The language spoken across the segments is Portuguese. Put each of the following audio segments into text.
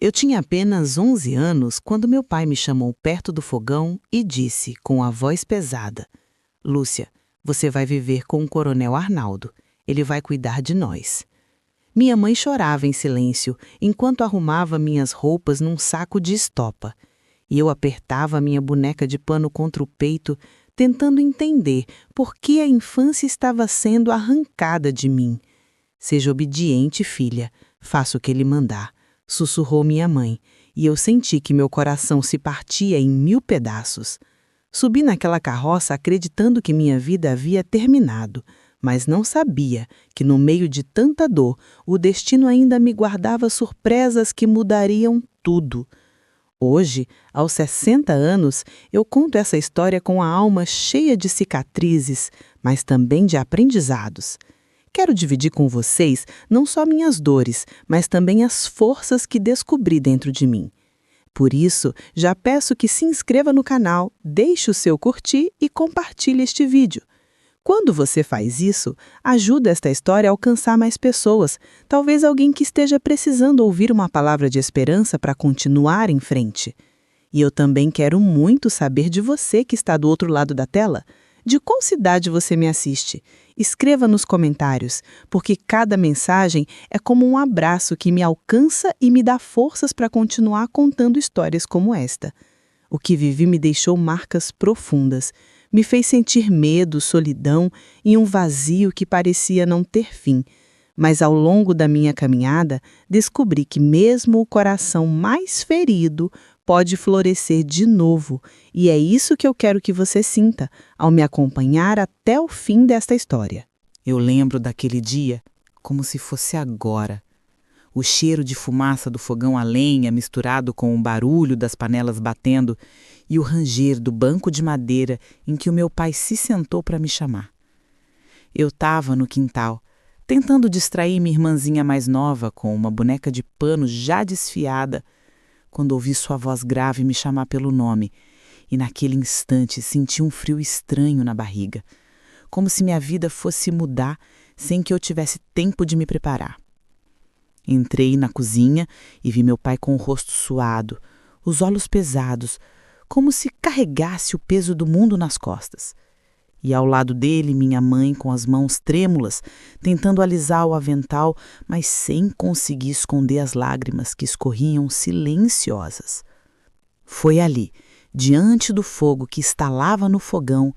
Eu tinha apenas 11 anos quando meu pai me chamou perto do fogão e disse, com a voz pesada: Lúcia, você vai viver com o Coronel Arnaldo. Ele vai cuidar de nós. Minha mãe chorava em silêncio enquanto arrumava minhas roupas num saco de estopa. E eu apertava minha boneca de pano contra o peito, tentando entender por que a infância estava sendo arrancada de mim. Seja obediente, filha, faça o que ele mandar, sussurrou minha mãe, e eu senti que meu coração se partia em 1000 pedaços. Subi naquela carroça acreditando que minha vida havia terminado, mas não sabia que, no meio de tanta dor, o destino ainda me guardava surpresas que mudariam tudo. Hoje, aos 60 anos, eu conto essa história com a alma cheia de cicatrizes, mas também de aprendizados. Quero dividir com vocês não só minhas dores, mas também as forças que descobri dentro de mim. Por isso, já peço que se inscreva no canal, deixe o seu curtir e compartilhe este vídeo. Quando você faz isso, ajuda esta história a alcançar mais pessoas, talvez alguém que esteja precisando ouvir uma palavra de esperança para continuar em frente. E eu também quero muito saber de você que está do outro lado da tela. De qual cidade você me assiste? Escreva nos comentários, porque cada mensagem é como um abraço que me alcança e me dá forças para continuar contando histórias como esta. O que vivi me deixou marcas profundas. Me fez sentir medo, solidão e um vazio que parecia não ter fim. Mas ao longo da minha caminhada, descobri que mesmo o coração mais ferido pode florescer de novo. E é isso que eu quero que você sinta ao me acompanhar até o fim desta história. Eu lembro daquele dia como se fosse agora. O cheiro de fumaça do fogão a lenha misturado com o barulho das panelas batendo e o ranger do banco de madeira em que o meu pai se sentou para me chamar. Eu estava no quintal, tentando distrair minha irmãzinha mais nova com uma boneca de pano já desfiada, quando ouvi sua voz grave me chamar pelo nome, e naquele instante senti um frio estranho na barriga, como se minha vida fosse mudar sem que eu tivesse tempo de me preparar. Entrei na cozinha e vi meu pai com o rosto suado, os olhos pesados, como se carregasse o peso do mundo nas costas. E ao lado dele, minha mãe com as mãos trêmulas, tentando alisar o avental, mas sem conseguir esconder as lágrimas que escorriam silenciosas. Foi ali, diante do fogo que estalava no fogão,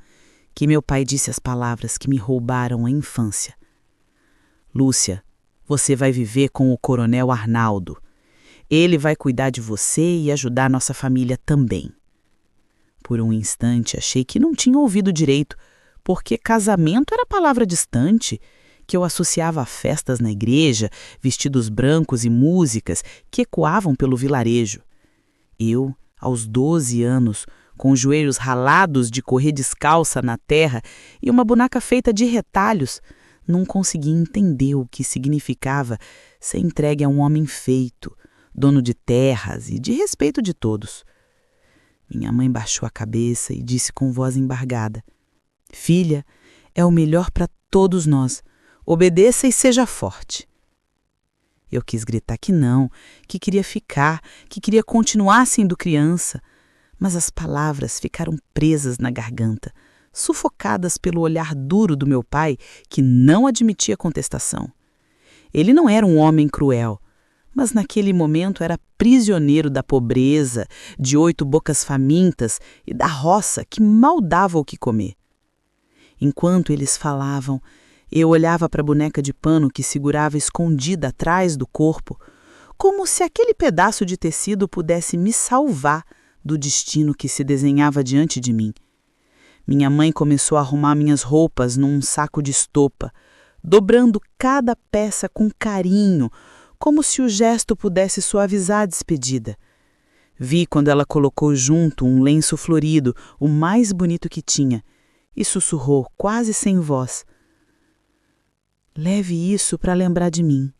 que meu pai disse as palavras que me roubaram a infância. Lúcia, você vai viver com o Coronel Arnaldo. Ele vai cuidar de você e ajudar nossa família também. Por um instante achei que não tinha ouvido direito, porque casamento era palavra distante, que eu associava a festas na igreja, vestidos brancos e músicas que ecoavam pelo vilarejo. Eu, aos 12 anos, com os joelhos ralados de correr descalça na terra e uma boneca feita de retalhos, não conseguia entender o que significava ser entregue a um homem feito, dono de terras e de respeito de todos. Minha mãe baixou a cabeça e disse com voz embargada: Filha, é o melhor para todos nós. Obedeça e seja forte. Eu quis gritar que não, que queria ficar, que queria continuar sendo criança, mas as palavras ficaram presas na garganta, sufocadas pelo olhar duro do meu pai, que não admitia contestação. Ele não era um homem cruel, mas naquele momento era prisioneiro da pobreza, de 8 bocas famintas e da roça que mal dava o que comer. Enquanto eles falavam, eu olhava para a boneca de pano que segurava escondida atrás do corpo, como se aquele pedaço de tecido pudesse me salvar do destino que se desenhava diante de mim. Minha mãe começou a arrumar minhas roupas num saco de estopa, dobrando cada peça com carinho, como se o gesto pudesse suavizar a despedida. Vi quando ela colocou junto um lenço florido, o mais bonito que tinha, e sussurrou, quase sem voz: Leve isso para lembrar de mim.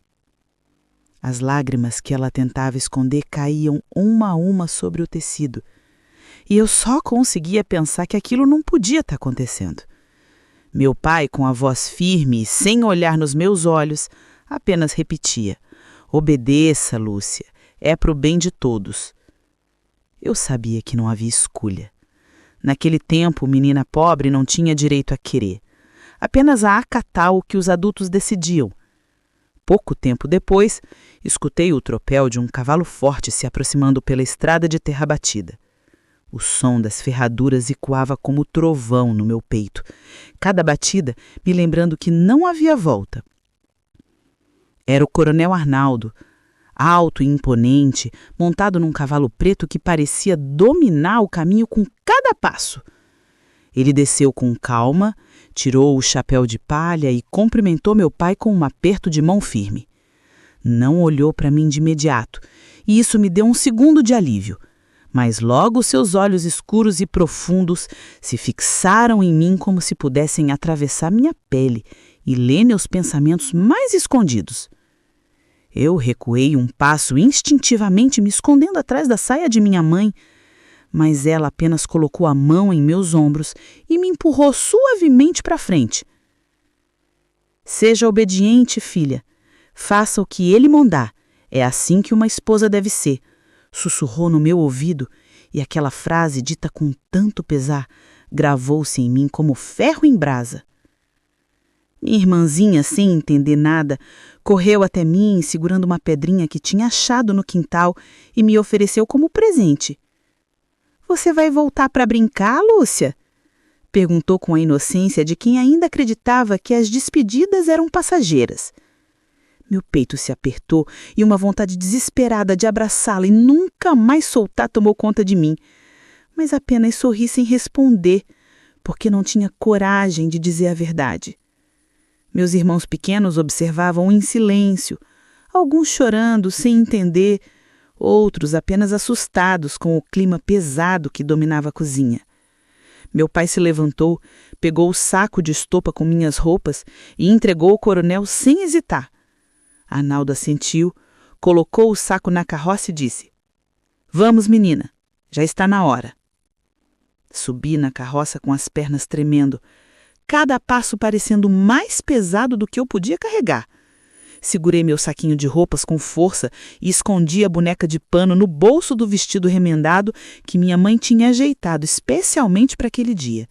As lágrimas que ela tentava esconder caíam uma a uma sobre o tecido, e eu só conseguia pensar que aquilo não podia estar acontecendo. Meu pai, com a voz firme e sem olhar nos meus olhos, apenas repetia: Obedeça, Lúcia. É pro bem de todos. Eu sabia que não havia escolha. Naquele tempo, menina pobre não tinha direito a querer, apenas a acatar o que os adultos decidiam. Pouco tempo depois, escutei o tropel de um cavalo forte se aproximando pela estrada de terra batida. O som das ferraduras ecoava como trovão no meu peito, cada batida me lembrando que não havia volta. Era o Coronel Arnaldo, alto e imponente, montado num cavalo preto que parecia dominar o caminho com cada passo. Ele desceu com calma, tirou o chapéu de palha e cumprimentou meu pai com um aperto de mão firme. Não olhou para mim de imediato, e isso me deu um segundo de alívio. Mas logo seus olhos escuros e profundos se fixaram em mim como se pudessem atravessar minha pele e ler meus pensamentos mais escondidos. Eu recuei um passo instintivamente, me escondendo atrás da saia de minha mãe, mas ela apenas colocou a mão em meus ombros e me empurrou suavemente para frente. Seja obediente, filha. Faça o que ele mandar. É assim que uma esposa deve ser, sussurrou no meu ouvido, e aquela frase dita com tanto pesar gravou-se em mim como ferro em brasa. Minha irmãzinha, sem entender nada, correu até mim segurando uma pedrinha que tinha achado no quintal e me ofereceu como presente. Você vai voltar para brincar, Lúcia? Perguntou com a inocência de quem ainda acreditava que as despedidas eram passageiras. Meu peito se apertou e uma vontade desesperada de abraçá-la e nunca mais soltar tomou conta de mim. Mas apenas sorri sem responder, porque não tinha coragem de dizer a verdade. Meus irmãos pequenos observavam em silêncio, alguns chorando sem entender, outros apenas assustados com o clima pesado que dominava a cozinha. Meu pai se levantou, pegou o saco de estopa com minhas roupas e entregou ao coronel sem hesitar. Arnaldo assentiu, colocou o saco na carroça e disse: Vamos, menina, já está na hora. Subi na carroça com as pernas tremendo, cada passo parecendo mais pesado do que eu podia carregar. Segurei meu saquinho de roupas com força e escondi a boneca de pano no bolso do vestido remendado que minha mãe tinha ajeitado especialmente para aquele dia.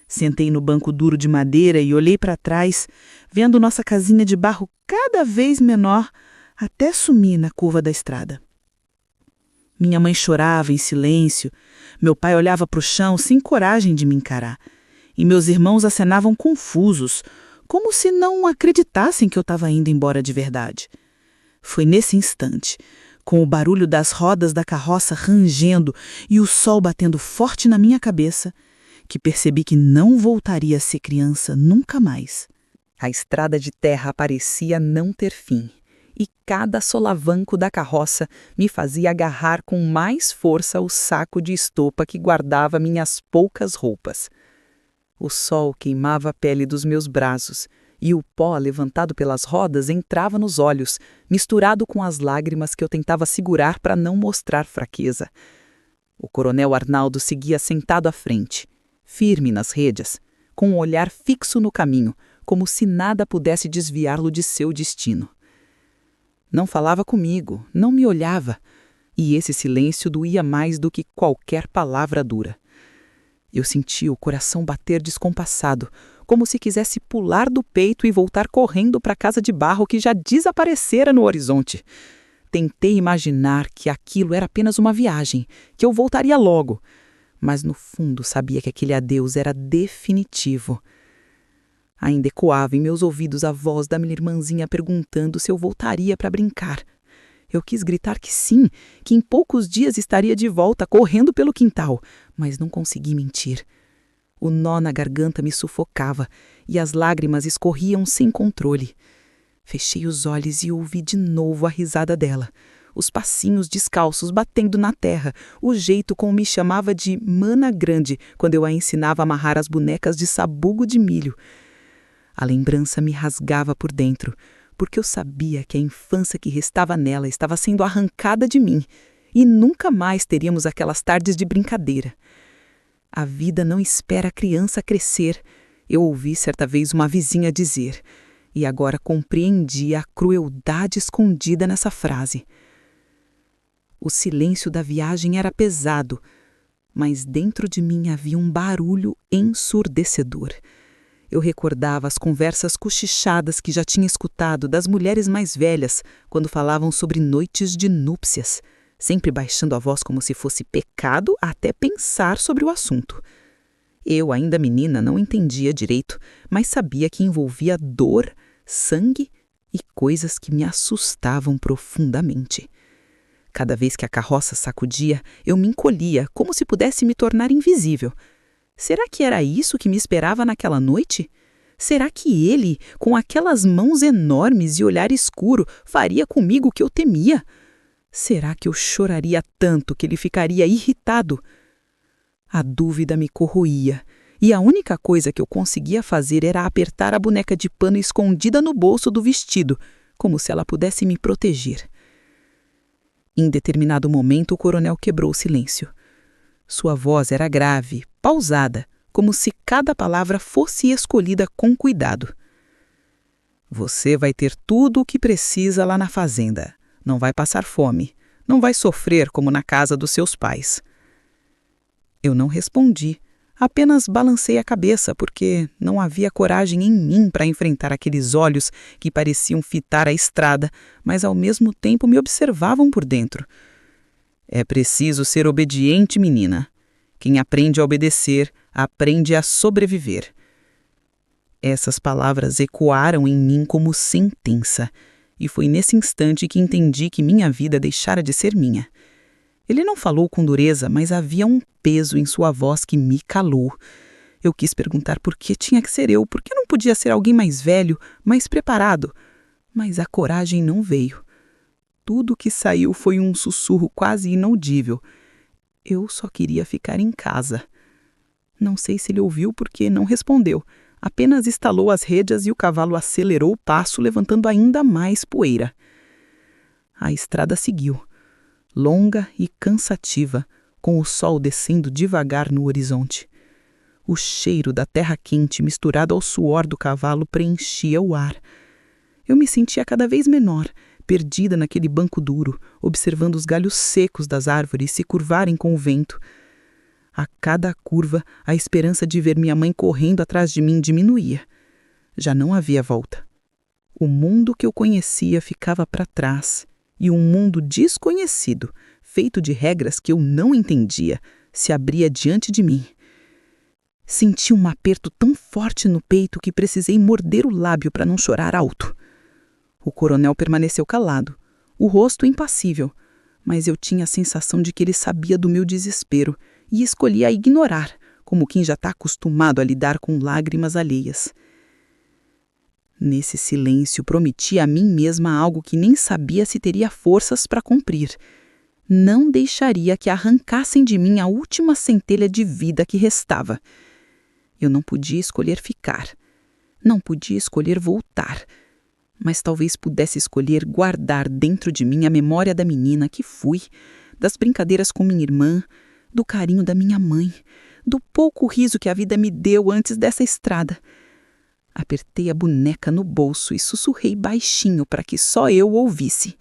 Sentei no banco duro de madeira e olhei para trás, vendo nossa casinha de barro cada vez menor até sumir na curva da estrada. Minha mãe chorava em silêncio, meu pai olhava para o chão sem coragem de me encarar, e meus irmãos acenavam confusos, como se não acreditassem que eu estava indo embora de verdade. Foi nesse instante, com o barulho das rodas da carroça rangendo e o sol batendo forte na minha cabeça, que percebi que não voltaria a ser criança nunca mais. A estrada de terra parecia não ter fim, e cada solavanco da carroça me fazia agarrar com mais força o saco de estopa que guardava minhas poucas roupas. O sol queimava a pele dos meus braços, e o pó levantado pelas rodas entrava nos olhos, misturado com as lágrimas que eu tentava segurar para não mostrar fraqueza. O coronel Arnaldo seguia sentado à frente, firme nas rédeas, com um olhar fixo no caminho, como se nada pudesse desviá-lo de seu destino. Não falava comigo, não me olhava, e esse silêncio doía mais do que qualquer palavra dura. Eu sentia o coração bater descompassado, como se quisesse pular do peito e voltar correndo para a casa de barro que já desaparecera no horizonte. Tentei imaginar que aquilo era apenas uma viagem, que eu voltaria logo, mas no fundo sabia que aquele adeus era definitivo. Ainda ecoava em meus ouvidos a voz da minha irmãzinha perguntando se eu voltaria para brincar. Eu quis gritar que sim, que em poucos dias estaria de volta, correndo pelo quintal, mas não consegui mentir. O nó na garganta me sufocava e as lágrimas escorriam sem controle. Fechei os olhos e ouvi de novo a risada dela, os passinhos descalços batendo na terra, o jeito como me chamava de Mana Grande quando eu a ensinava a amarrar as bonecas de sabugo de milho. A lembrança me rasgava por dentro, porque eu sabia que a infância que restava nela estava sendo arrancada de mim, e nunca mais teríamos aquelas tardes de brincadeira. A vida não espera a criança crescer, eu ouvi certa vez uma vizinha dizer, e agora compreendi a crueldade escondida nessa frase. O silêncio da viagem era pesado, mas dentro de mim havia um barulho ensurdecedor. Eu recordava as conversas cochichadas que já tinha escutado das mulheres mais velhas quando falavam sobre noites de núpcias, sempre baixando a voz como se fosse pecado até pensar sobre o assunto. Eu, ainda menina, não entendia direito, mas sabia que envolvia dor, sangue e coisas que me assustavam profundamente. Cada vez que a carroça sacudia, eu me encolhia, como se pudesse me tornar invisível. Será que era isso que me esperava naquela noite? Será que ele, com aquelas mãos enormes e olhar escuro, faria comigo o que eu temia? Será que eu choraria tanto que ele ficaria irritado? A dúvida me corroía, e a única coisa que eu conseguia fazer era apertar a boneca de pano escondida no bolso do vestido, como se ela pudesse me proteger. Em determinado momento, o coronel quebrou o silêncio. Sua voz era grave, pausada, como se cada palavra fosse escolhida com cuidado. Você vai ter tudo o que precisa lá na fazenda. Não vai passar fome. Não vai sofrer como na casa dos seus pais. Eu não respondi. Apenas balancei a cabeça, porque não havia coragem em mim para enfrentar aqueles olhos que pareciam fitar a estrada, mas ao mesmo tempo me observavam por dentro. É preciso ser obediente, menina. Quem aprende a obedecer, aprende a sobreviver. Essas palavras ecoaram em mim como sentença, e foi nesse instante que entendi que minha vida deixara de ser minha. Ele não falou com dureza, mas havia um peso em sua voz que me calou. Eu quis perguntar por que tinha que ser eu, por que não podia ser alguém mais velho, mais preparado. Mas a coragem não veio. Tudo que saiu foi um sussurro quase inaudível. Eu só queria ficar em casa. Não sei se ele ouviu porque não respondeu. Apenas estalou as rédeas e o cavalo acelerou o passo, levantando ainda mais poeira. A estrada seguiu, longa e cansativa, com o sol descendo devagar no horizonte. O cheiro da terra quente misturado ao suor do cavalo preenchia o ar. Eu me sentia cada vez menor, perdida naquele banco duro, observando os galhos secos das árvores se curvarem com o vento. A cada curva, a esperança de ver minha mãe correndo atrás de mim diminuía. Já não havia volta. O mundo que eu conhecia ficava para trás, e um mundo desconhecido, feito de regras que eu não entendia, se abria diante de mim. Senti um aperto tão forte no peito que precisei morder o lábio para não chorar alto. O coronel permaneceu calado, o rosto impassível, mas eu tinha a sensação de que ele sabia do meu desespero e escolhia ignorar, como quem já está acostumado a lidar com lágrimas alheias. Nesse silêncio, prometi a mim mesma algo que nem sabia se teria forças para cumprir. Não deixaria que arrancassem de mim a última centelha de vida que restava. Eu não podia escolher ficar. Não podia escolher voltar. Mas talvez pudesse escolher guardar dentro de mim a memória da menina que fui, das brincadeiras com minha irmã, do carinho da minha mãe, do pouco riso que a vida me deu antes dessa estrada. Apertei a boneca no bolso e sussurrei baixinho para que só eu ouvisse.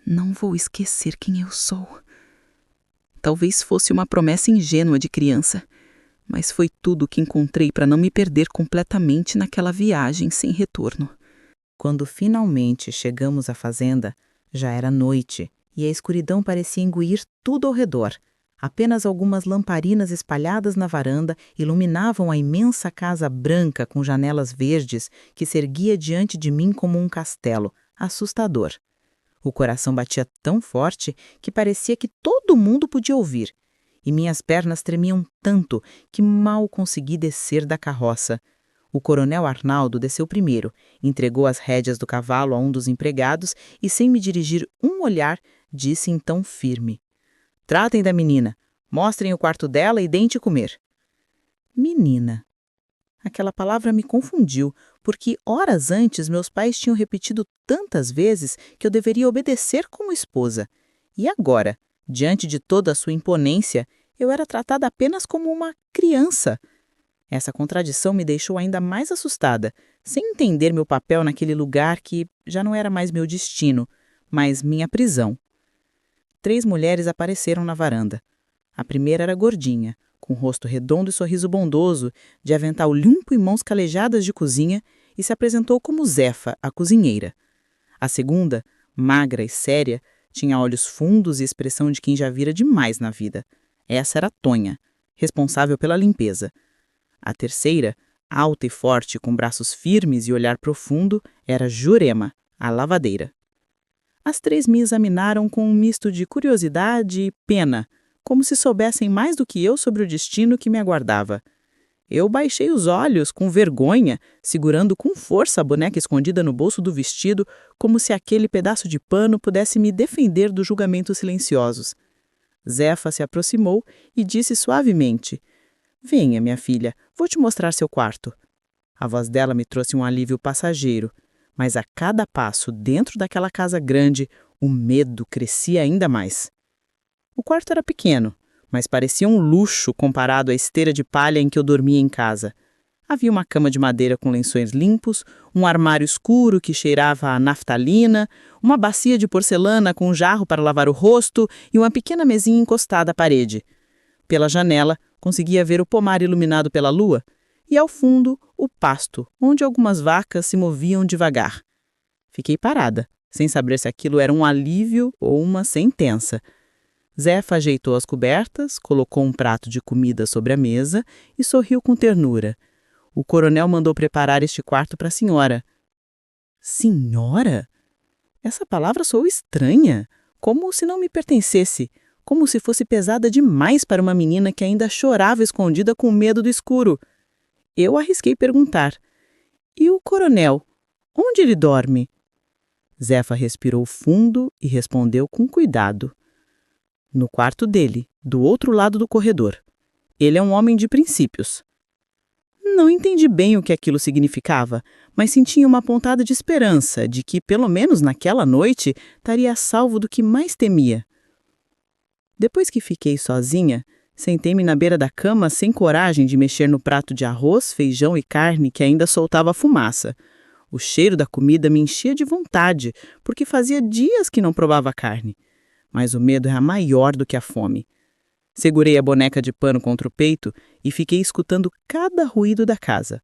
Não vou esquecer quem eu sou. Talvez fosse uma promessa ingênua de criança, mas foi tudo o que encontrei para não me perder completamente naquela viagem sem retorno. Quando finalmente chegamos à fazenda, já era noite e a escuridão parecia engolir tudo ao redor. Apenas algumas lamparinas espalhadas na varanda iluminavam a imensa casa branca com janelas verdes que se erguia diante de mim como um castelo, assustador. O coração batia tão forte que parecia que todo mundo podia ouvir, e minhas pernas tremiam tanto que mal consegui descer da carroça. O coronel Arnaldo desceu primeiro, entregou as rédeas do cavalo a um dos empregados e, sem me dirigir um olhar, disse então firme: "Tratem da menina, mostrem o quarto dela e deem de comer." Menina. Aquela palavra me confundiu, porque horas antes meus pais tinham repetido tantas vezes que eu deveria obedecer como esposa. E agora, diante de toda a sua imponência, eu era tratada apenas como uma criança. Essa contradição me deixou ainda mais assustada, sem entender meu papel naquele lugar que já não era mais meu destino, mas minha prisão. 3 mulheres apareceram na varanda. A primeira era gordinha, com rosto redondo e sorriso bondoso, de avental limpo e mãos calejadas de cozinha, e se apresentou como Zefa, a cozinheira. A segunda, magra e séria, tinha olhos fundos e expressão de quem já vira demais na vida. Essa era Tonha, responsável pela limpeza. A terceira, alta e forte, com braços firmes e olhar profundo, era Jurema, a lavadeira. As 3 me examinaram com um misto de curiosidade e pena, como se soubessem mais do que eu sobre o destino que me aguardava. Eu baixei os olhos, com vergonha, segurando com força a boneca escondida no bolso do vestido, como se aquele pedaço de pano pudesse me defender dos julgamentos silenciosos. Zefa se aproximou e disse suavemente: "Venha, minha filha, vou te mostrar seu quarto." A voz dela me trouxe um alívio passageiro, mas a cada passo dentro daquela casa grande, o medo crescia ainda mais. O quarto era pequeno, mas parecia um luxo comparado à esteira de palha em que eu dormia em casa. Havia uma cama de madeira com lençóis limpos, um armário escuro que cheirava a naftalina, uma bacia de porcelana com um jarro para lavar o rosto e uma pequena mesinha encostada à parede. Pela janela, conseguia ver o pomar iluminado pela lua e, ao fundo, o pasto, onde algumas vacas se moviam devagar. Fiquei parada, sem saber se aquilo era um alívio ou uma sentença. Zefa ajeitou as cobertas, colocou um prato de comida sobre a mesa e sorriu com ternura. O coronel mandou preparar este quarto para a senhora. Senhora? Essa palavra soou estranha, como se não me pertencesse, como se fosse pesada demais para uma menina que ainda chorava escondida com medo do escuro. Eu arrisquei perguntar: "E o coronel? Onde ele dorme?" Zefa respirou fundo e respondeu com cuidado: "No quarto dele, do outro lado do corredor. Ele é um homem de princípios." Não entendi bem o que aquilo significava, mas sentia uma pontada de esperança de que, pelo menos naquela noite, estaria a salvo do que mais temia. Depois que fiquei sozinha, sentei-me na beira da cama sem coragem de mexer no prato de arroz, feijão e carne que ainda soltava fumaça. O cheiro da comida me enchia de vontade, porque fazia dias que não provava carne. Mas o medo era maior do que a fome. Segurei a boneca de pano contra o peito e fiquei escutando cada ruído da casa.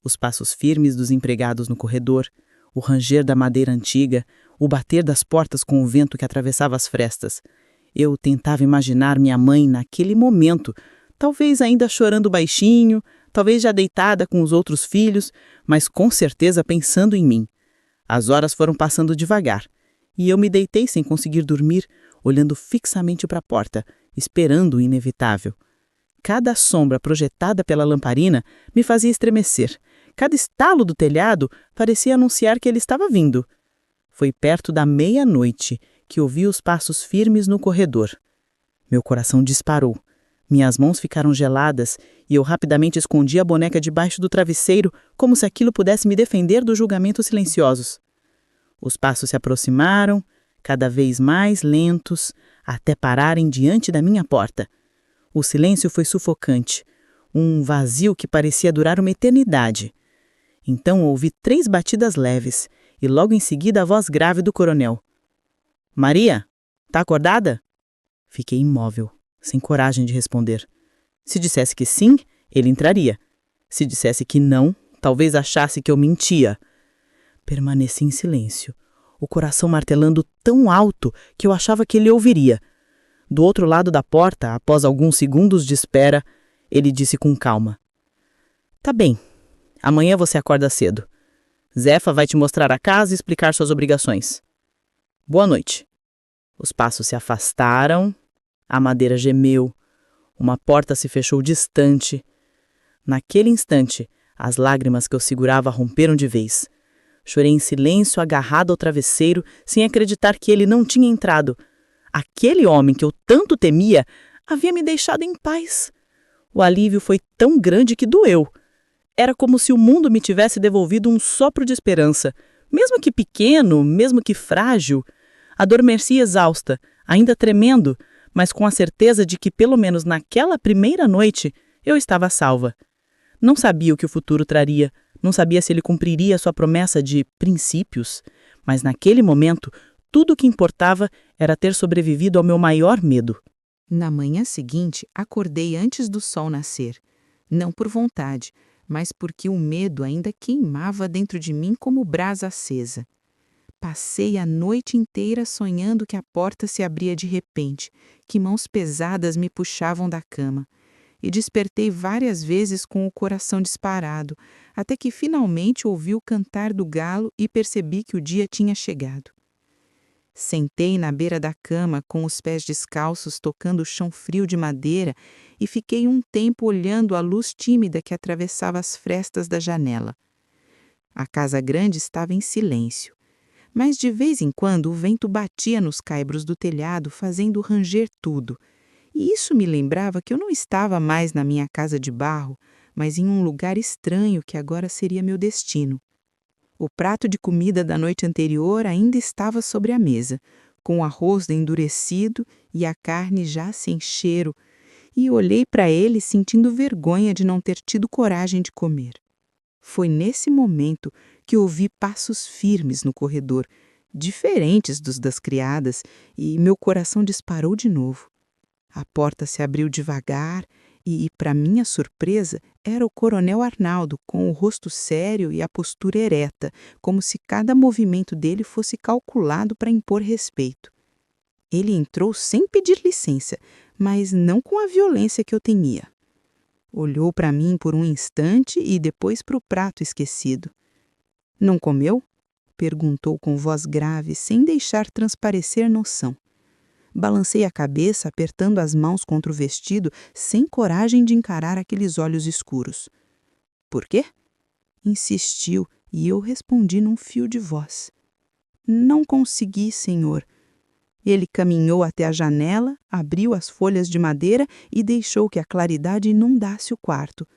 Os passos firmes dos empregados no corredor, o ranger da madeira antiga, o bater das portas com o vento que atravessava as frestas. Eu tentava imaginar minha mãe naquele momento, talvez ainda chorando baixinho, talvez já deitada com os outros filhos, mas com certeza pensando em mim. As horas foram passando devagar, e eu me deitei sem conseguir dormir, olhando fixamente para a porta, esperando o inevitável. Cada sombra projetada pela lamparina me fazia estremecer. Cada estalo do telhado parecia anunciar que ele estava vindo. Foi perto da meia-noite que ouvi os passos firmes no corredor. Meu coração disparou. Minhas mãos ficaram geladas e eu rapidamente escondi a boneca debaixo do travesseiro, como se aquilo pudesse me defender dos julgamentos silenciosos. Os passos se aproximaram, cada vez mais lentos, até pararem diante da minha porta. O silêncio foi sufocante, um vazio que parecia durar uma eternidade. Então ouvi 3 batidas leves e logo em seguida a voz grave do coronel. "Maria, tá acordada?" Fiquei imóvel, sem coragem de responder. Se dissesse que sim, ele entraria. Se dissesse que não, talvez achasse que eu mentia. Permaneci em silêncio, o coração martelando tão alto que eu achava que ele ouviria. Do outro lado da porta, após alguns segundos de espera, ele disse com calma: "Tá bem, amanhã você acorda cedo. Zefa vai te mostrar a casa e explicar suas obrigações. Boa noite." Os passos se afastaram, a madeira gemeu, uma porta se fechou distante. Naquele instante, as lágrimas que eu segurava romperam de vez. Chorei em silêncio, agarrado ao travesseiro, sem acreditar que ele não tinha entrado. Aquele homem que eu tanto temia havia me deixado em paz. O alívio foi tão grande que doeu. Era como se o mundo me tivesse devolvido um sopro de esperança. Mesmo que pequeno, mesmo que frágil. Adormeci exausta, ainda tremendo, mas com a certeza de que, pelo menos naquela primeira noite, eu estava salva. Não sabia o que o futuro traria, não sabia se ele cumpriria sua promessa de princípios, mas naquele momento tudo o que importava era ter sobrevivido ao meu maior medo. Na manhã seguinte, acordei antes do sol nascer. Não por vontade, mas porque o medo ainda queimava dentro de mim como brasa acesa. Passei a noite inteira sonhando que a porta se abria de repente, que mãos pesadas me puxavam da cama. E despertei várias vezes com o coração disparado, até que finalmente ouvi o cantar do galo e percebi que o dia tinha chegado. Sentei na beira da cama com os pés descalços tocando o chão frio de madeira e fiquei um tempo olhando a luz tímida que atravessava as frestas da janela. A casa grande estava em silêncio, mas de vez em quando o vento batia nos caibros do telhado, fazendo ranger tudo. E isso me lembrava que eu não estava mais na minha casa de barro, mas em um lugar estranho que agora seria meu destino. O prato de comida da noite anterior ainda estava sobre a mesa, com o arroz endurecido e a carne já sem cheiro, e olhei para ele sentindo vergonha de não ter tido coragem de comer. Foi nesse momento que ouvi passos firmes no corredor, diferentes dos das criadas, e meu coração disparou de novo. A porta se abriu devagar e, para minha surpresa, era o coronel Arnaldo, com o rosto sério e a postura ereta, como se cada movimento dele fosse calculado para impor respeito. Ele entrou sem pedir licença, mas não com a violência que eu temia. Olhou para mim por um instante e depois para o prato esquecido. "Não comeu?" perguntou com voz grave, sem deixar transparecer noção. Balancei a cabeça, apertando as mãos contra o vestido, sem coragem de encarar aqueles olhos escuros. "Por quê?" insistiu, e eu respondi num fio de voz. "Não consegui, senhor." Ele caminhou até a janela, abriu as folhas de madeira e deixou que a claridade inundasse o quarto.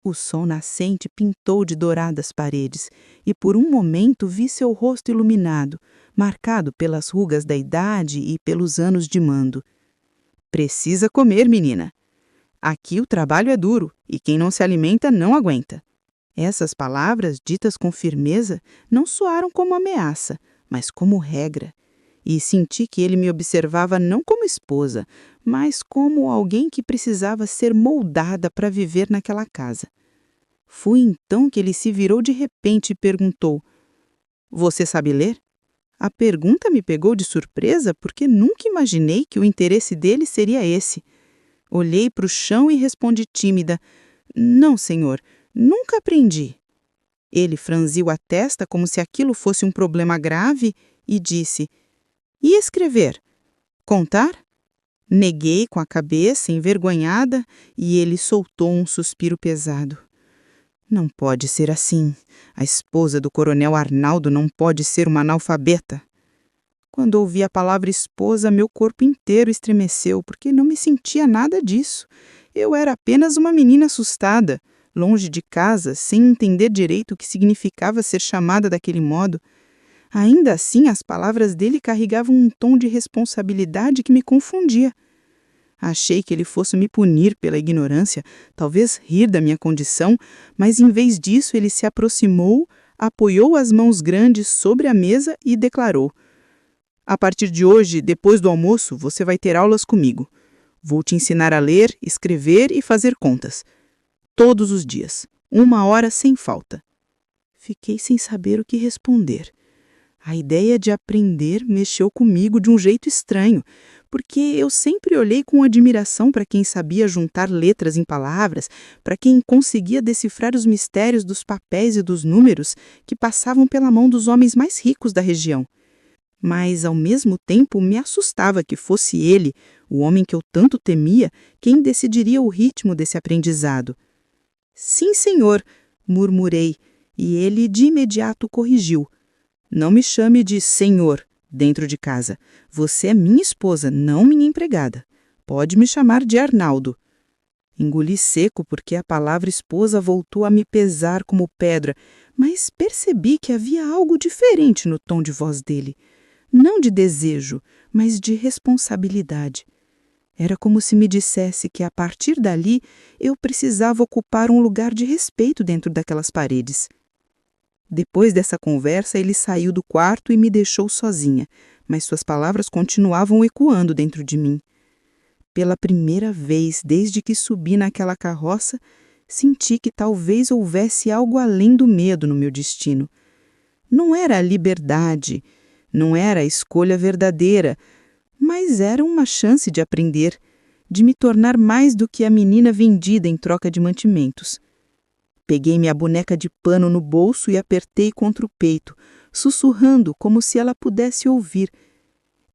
O sol nascente pintou de dourado as paredes, e por um momento vi seu rosto iluminado, marcado pelas rugas da idade e pelos anos de mando. "Precisa comer, menina. Aqui o trabalho é duro, e quem não se alimenta não aguenta." Essas palavras, ditas com firmeza, não soaram como ameaça, mas como regra. E senti que ele me observava não como esposa, mas como alguém que precisava ser moldada para viver naquela casa. Foi então que ele se virou de repente e perguntou: "Você sabe ler?" A pergunta me pegou de surpresa porque nunca imaginei que o interesse dele seria esse. Olhei para o chão e respondi tímida: "Não, senhor, nunca aprendi." Ele franziu a testa como se aquilo fosse um problema grave e disse: "E escrever? Contar?" Neguei com a cabeça, envergonhada, e ele soltou um suspiro pesado. "Não pode ser assim. A esposa do coronel Arnaldo não pode ser uma analfabeta." Quando ouvi a palavra esposa, meu corpo inteiro estremeceu, porque não me sentia nada disso. Eu era apenas uma menina assustada, longe de casa, sem entender direito o que significava ser chamada daquele modo. Ainda assim, as palavras dele carregavam um tom de responsabilidade que me confundia. Achei que ele fosse me punir pela ignorância, talvez rir da minha condição, mas em vez disso ele se aproximou, apoiou as mãos grandes sobre a mesa e declarou: "A partir de hoje, depois do almoço, você vai ter aulas comigo. Vou te ensinar a ler, escrever e fazer contas. Todos os dias, 1 hora sem falta." Fiquei sem saber o que responder. A ideia de aprender mexeu comigo de um jeito estranho, porque eu sempre olhei com admiração para quem sabia juntar letras em palavras, para quem conseguia decifrar os mistérios dos papéis e dos números que passavam pela mão dos homens mais ricos da região. Mas, ao mesmo tempo, me assustava que fosse ele, o homem que eu tanto temia, quem decidiria o ritmo desse aprendizado. "Sim, senhor", murmurei, e ele de imediato corrigiu: "Não me chame de senhor dentro de casa. Você é minha esposa, não minha empregada. Pode me chamar de Arnaldo." Engoli seco porque a palavra esposa voltou a me pesar como pedra, mas percebi que havia algo diferente no tom de voz dele. Não de desejo, mas de responsabilidade. Era como se me dissesse que, a partir dali, eu precisava ocupar um lugar de respeito dentro daquelas paredes. Depois dessa conversa, ele saiu do quarto e me deixou sozinha, mas suas palavras continuavam ecoando dentro de mim. Pela primeira vez desde que subi naquela carroça, senti que talvez houvesse algo além do medo no meu destino. Não era a liberdade, não era a escolha verdadeira, mas era uma chance de aprender, de me tornar mais do que a menina vendida em troca de mantimentos. Peguei minha boneca de pano no bolso e apertei contra o peito, sussurrando como se ela pudesse ouvir.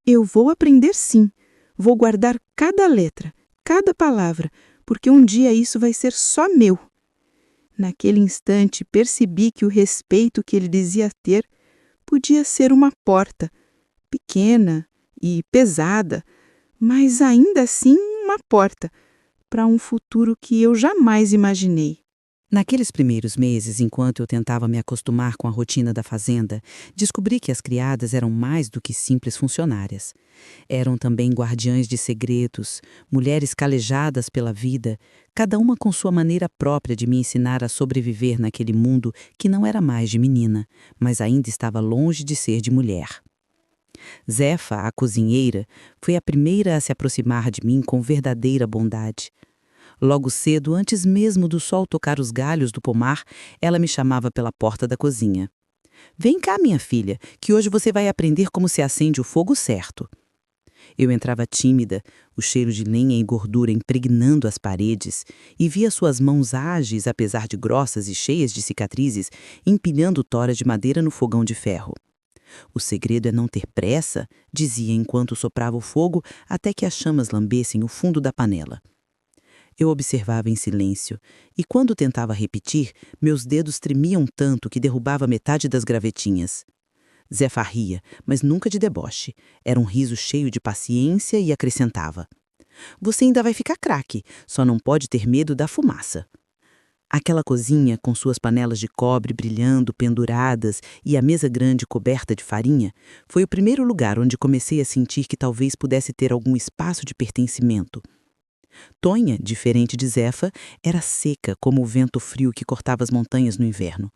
Eu vou aprender sim, vou guardar cada letra, cada palavra, porque um dia isso vai ser só meu. Naquele instante percebi que o respeito que ele dizia ter podia ser uma porta, pequena e pesada, mas ainda assim uma porta, para um futuro que eu jamais imaginei. Naqueles primeiros meses, enquanto eu tentava me acostumar com a rotina da fazenda, descobri que as criadas eram mais do que simples funcionárias. Eram também guardiães de segredos, mulheres calejadas pela vida, cada uma com sua maneira própria de me ensinar a sobreviver naquele mundo que não era mais de menina, mas ainda estava longe de ser de mulher. Zefa, a cozinheira, foi a primeira a se aproximar de mim com verdadeira bondade. Logo cedo, antes mesmo do sol tocar os galhos do pomar, ela me chamava pela porta da cozinha. "Vem cá, minha filha, que hoje você vai aprender como se acende o fogo certo." Eu entrava tímida, o cheiro de lenha e gordura impregnando as paredes, e via suas mãos ágeis, apesar de grossas e cheias de cicatrizes, empilhando toras de madeira no fogão de ferro. "O segredo é não ter pressa", dizia enquanto soprava o fogo até que as chamas lambessem o fundo da panela. Eu observava em silêncio, e quando tentava repetir, meus dedos tremiam tanto que derrubava metade das gravetinhas. Zefa ria, mas nunca de deboche. Era um riso cheio de paciência e acrescentava: "Você ainda vai ficar craque, só não pode ter medo da fumaça." Aquela cozinha, com suas panelas de cobre brilhando, penduradas, e a mesa grande coberta de farinha, foi o primeiro lugar onde comecei a sentir que talvez pudesse ter algum espaço de pertencimento. Tonha, diferente de Zefa, era seca como o vento frio que cortava as montanhas no inverno.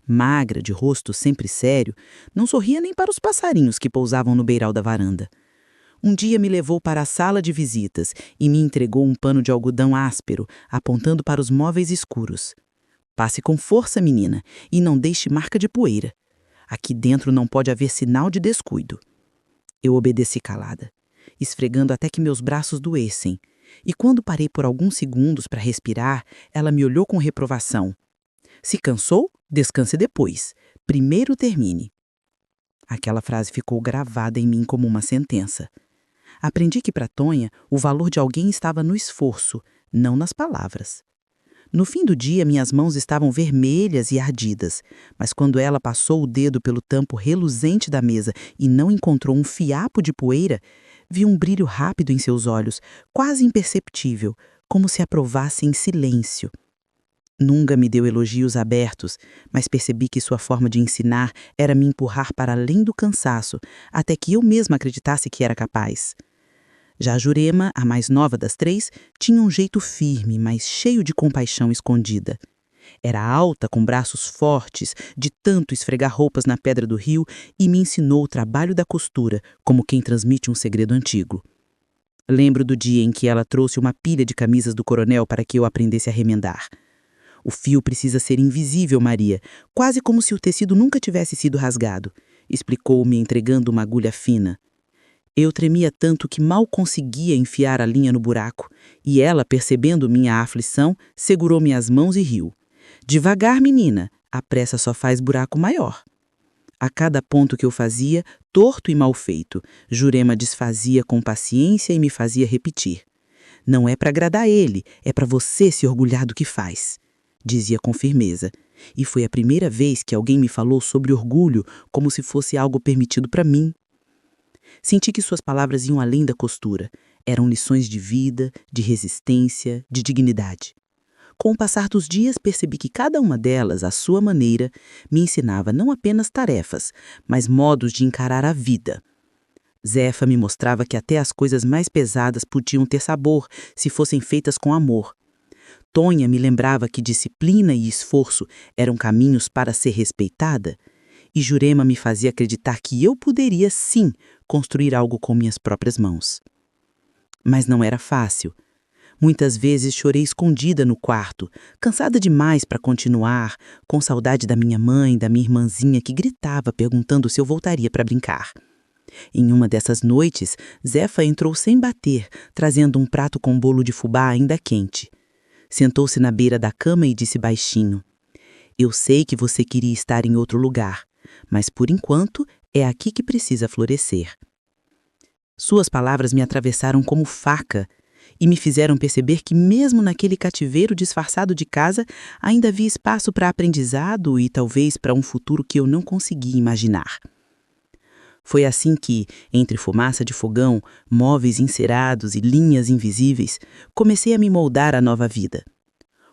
Magra, de rosto sempre sério, não sorria nem para os passarinhos que pousavam no beiral da varanda. Um dia me levou para a sala de visitas e me entregou um pano de algodão áspero, apontando para os móveis escuros. "Passe com força, menina, e não deixe marca de poeira. Aqui dentro não pode haver sinal de descuido." Eu obedeci calada, esfregando até que meus braços doessem. E quando parei por alguns segundos para respirar, ela me olhou com reprovação. "Se cansou? Descanse depois. Primeiro termine." Aquela frase ficou gravada em mim como uma sentença. Aprendi que para Tonha o valor de alguém estava no esforço, não nas palavras. No fim do dia, minhas mãos estavam vermelhas e ardidas, mas quando ela passou o dedo pelo tampo reluzente da mesa e não encontrou um fiapo de poeira, vi um brilho rápido em seus olhos, quase imperceptível, como se aprovasse em silêncio. Nunca me deu elogios abertos, mas percebi que sua forma de ensinar era me empurrar para além do cansaço, até que eu mesma acreditasse que era capaz. Já Jurema, a mais nova das três, tinha um jeito firme, mas cheio de compaixão escondida. Era alta, com braços fortes, de tanto esfregar roupas na pedra do rio, e me ensinou o trabalho da costura, como quem transmite um segredo antigo. Lembro do dia em que ela trouxe uma pilha de camisas do coronel para que eu aprendesse a remendar. "O fio precisa ser invisível, Maria, quase como se o tecido nunca tivesse sido rasgado", explicou-me entregando uma agulha fina. Eu tremia tanto que mal conseguia enfiar a linha no buraco, e ela, percebendo minha aflição, segurou minhas mãos e riu. "Devagar, menina, a pressa só faz buraco maior." A cada ponto que eu fazia, torto e mal feito, Jurema desfazia com paciência e me fazia repetir. "Não é para agradar ele, é para você se orgulhar do que faz", dizia com firmeza. E foi a primeira vez que alguém me falou sobre orgulho como se fosse algo permitido para mim. Senti que suas palavras iam além da costura. Eram lições de vida, de resistência, de dignidade. Com o passar dos dias, percebi que cada uma delas, à sua maneira, me ensinava não apenas tarefas, mas modos de encarar a vida. Zefa me mostrava que até as coisas mais pesadas podiam ter sabor, se fossem feitas com amor. Tonha me lembrava que disciplina e esforço eram caminhos para ser respeitada, e Jurema me fazia acreditar que eu poderia, sim, construir algo com minhas próprias mãos. Mas não era fácil. Muitas vezes chorei escondida no quarto, cansada demais para continuar, com saudade da minha mãe, da minha irmãzinha que gritava perguntando se eu voltaria para brincar. Em uma dessas noites, Zefa entrou sem bater, trazendo um prato com bolo de fubá ainda quente. Sentou-se na beira da cama e disse baixinho: "Eu sei que você queria estar em outro lugar, mas por enquanto é aqui que precisa florescer." Suas palavras me atravessaram como faca e me fizeram perceber que mesmo naquele cativeiro disfarçado de casa, ainda havia espaço para aprendizado e talvez para um futuro que eu não conseguia imaginar. Foi assim que, entre fumaça de fogão, móveis encerados e linhas invisíveis, comecei a me moldar à nova vida.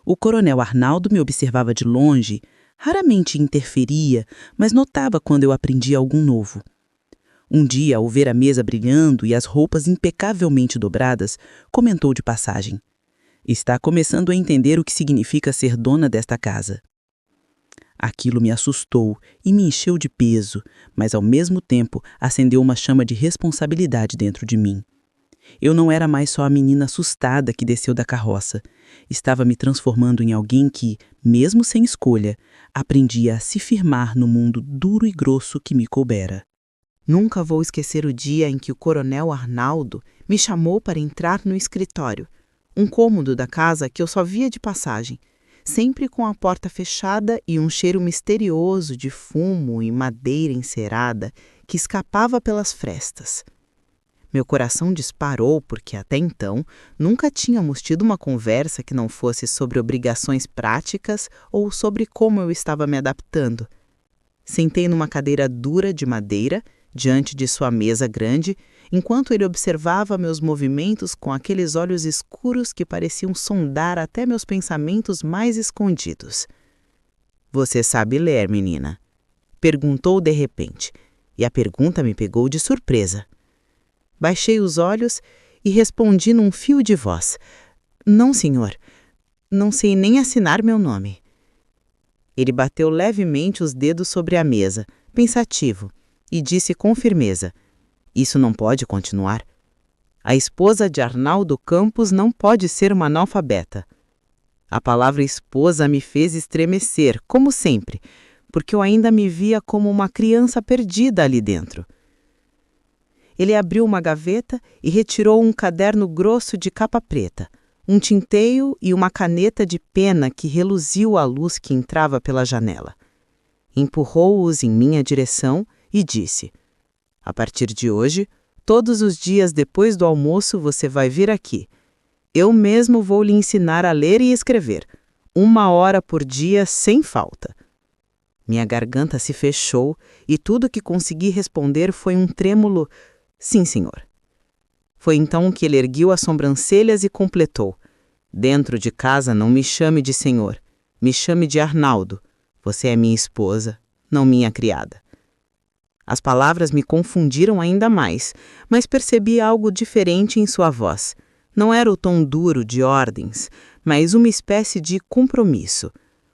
O coronel Arnaldo me observava de longe, raramente interferia, mas notava quando eu aprendia algum novo. Um dia, ao ver a mesa brilhando e as roupas impecavelmente dobradas, comentou de passagem: "Está começando a entender o que significa ser dona desta casa." Aquilo me assustou e me encheu de peso, mas ao mesmo tempo acendeu uma chama de responsabilidade dentro de mim. Eu não era mais só a menina assustada que desceu da carroça. Estava me transformando em alguém que, mesmo sem escolha, aprendia a se firmar no mundo duro e grosso que me coubera. Nunca vou esquecer o dia em que o coronel Arnaldo me chamou para entrar no escritório, um cômodo da casa que eu só via de passagem, sempre com a porta fechada e um cheiro misterioso de fumo e madeira encerada que escapava pelas frestas. Meu coração disparou porque até então nunca tínhamos tido uma conversa que não fosse sobre obrigações práticas ou sobre como eu estava me adaptando. Sentei numa cadeira dura de madeira, diante de sua mesa grande, enquanto ele observava meus movimentos com aqueles olhos escuros que pareciam sondar até meus pensamentos mais escondidos. "Você sabe ler, menina?" perguntou de repente, e a pergunta me pegou de surpresa. Baixei os olhos e respondi num fio de voz: "Não, senhor. Não sei nem assinar meu nome." Ele bateu levemente os dedos sobre a mesa, pensativo, e disse com firmeza: "Isso não pode continuar. A esposa de Arnaldo Campos não pode ser uma analfabeta." A palavra esposa me fez estremecer, como sempre, porque eu ainda me via como uma criança perdida ali dentro. Ele abriu uma gaveta e retirou um caderno grosso de capa preta, um tinteio e uma caneta de pena que reluziu à luz que entrava pela janela. Empurrou-os em minha direção e disse: "A partir de hoje, todos os dias depois do almoço você vai vir aqui. Eu mesmo vou lhe ensinar a ler e escrever, 1 hora por dia sem falta." Minha garganta se fechou e tudo que consegui responder foi um trêmulo "Sim, senhor." Foi então que ele ergueu as sobrancelhas e completou: "Dentro de casa não me chame de senhor, me chame de Arnaldo. Você é minha esposa, não minha criada." As palavras me confundiram ainda mais, mas percebi algo diferente em sua voz. Não era o tom duro de ordens, mas uma espécie de compromisso,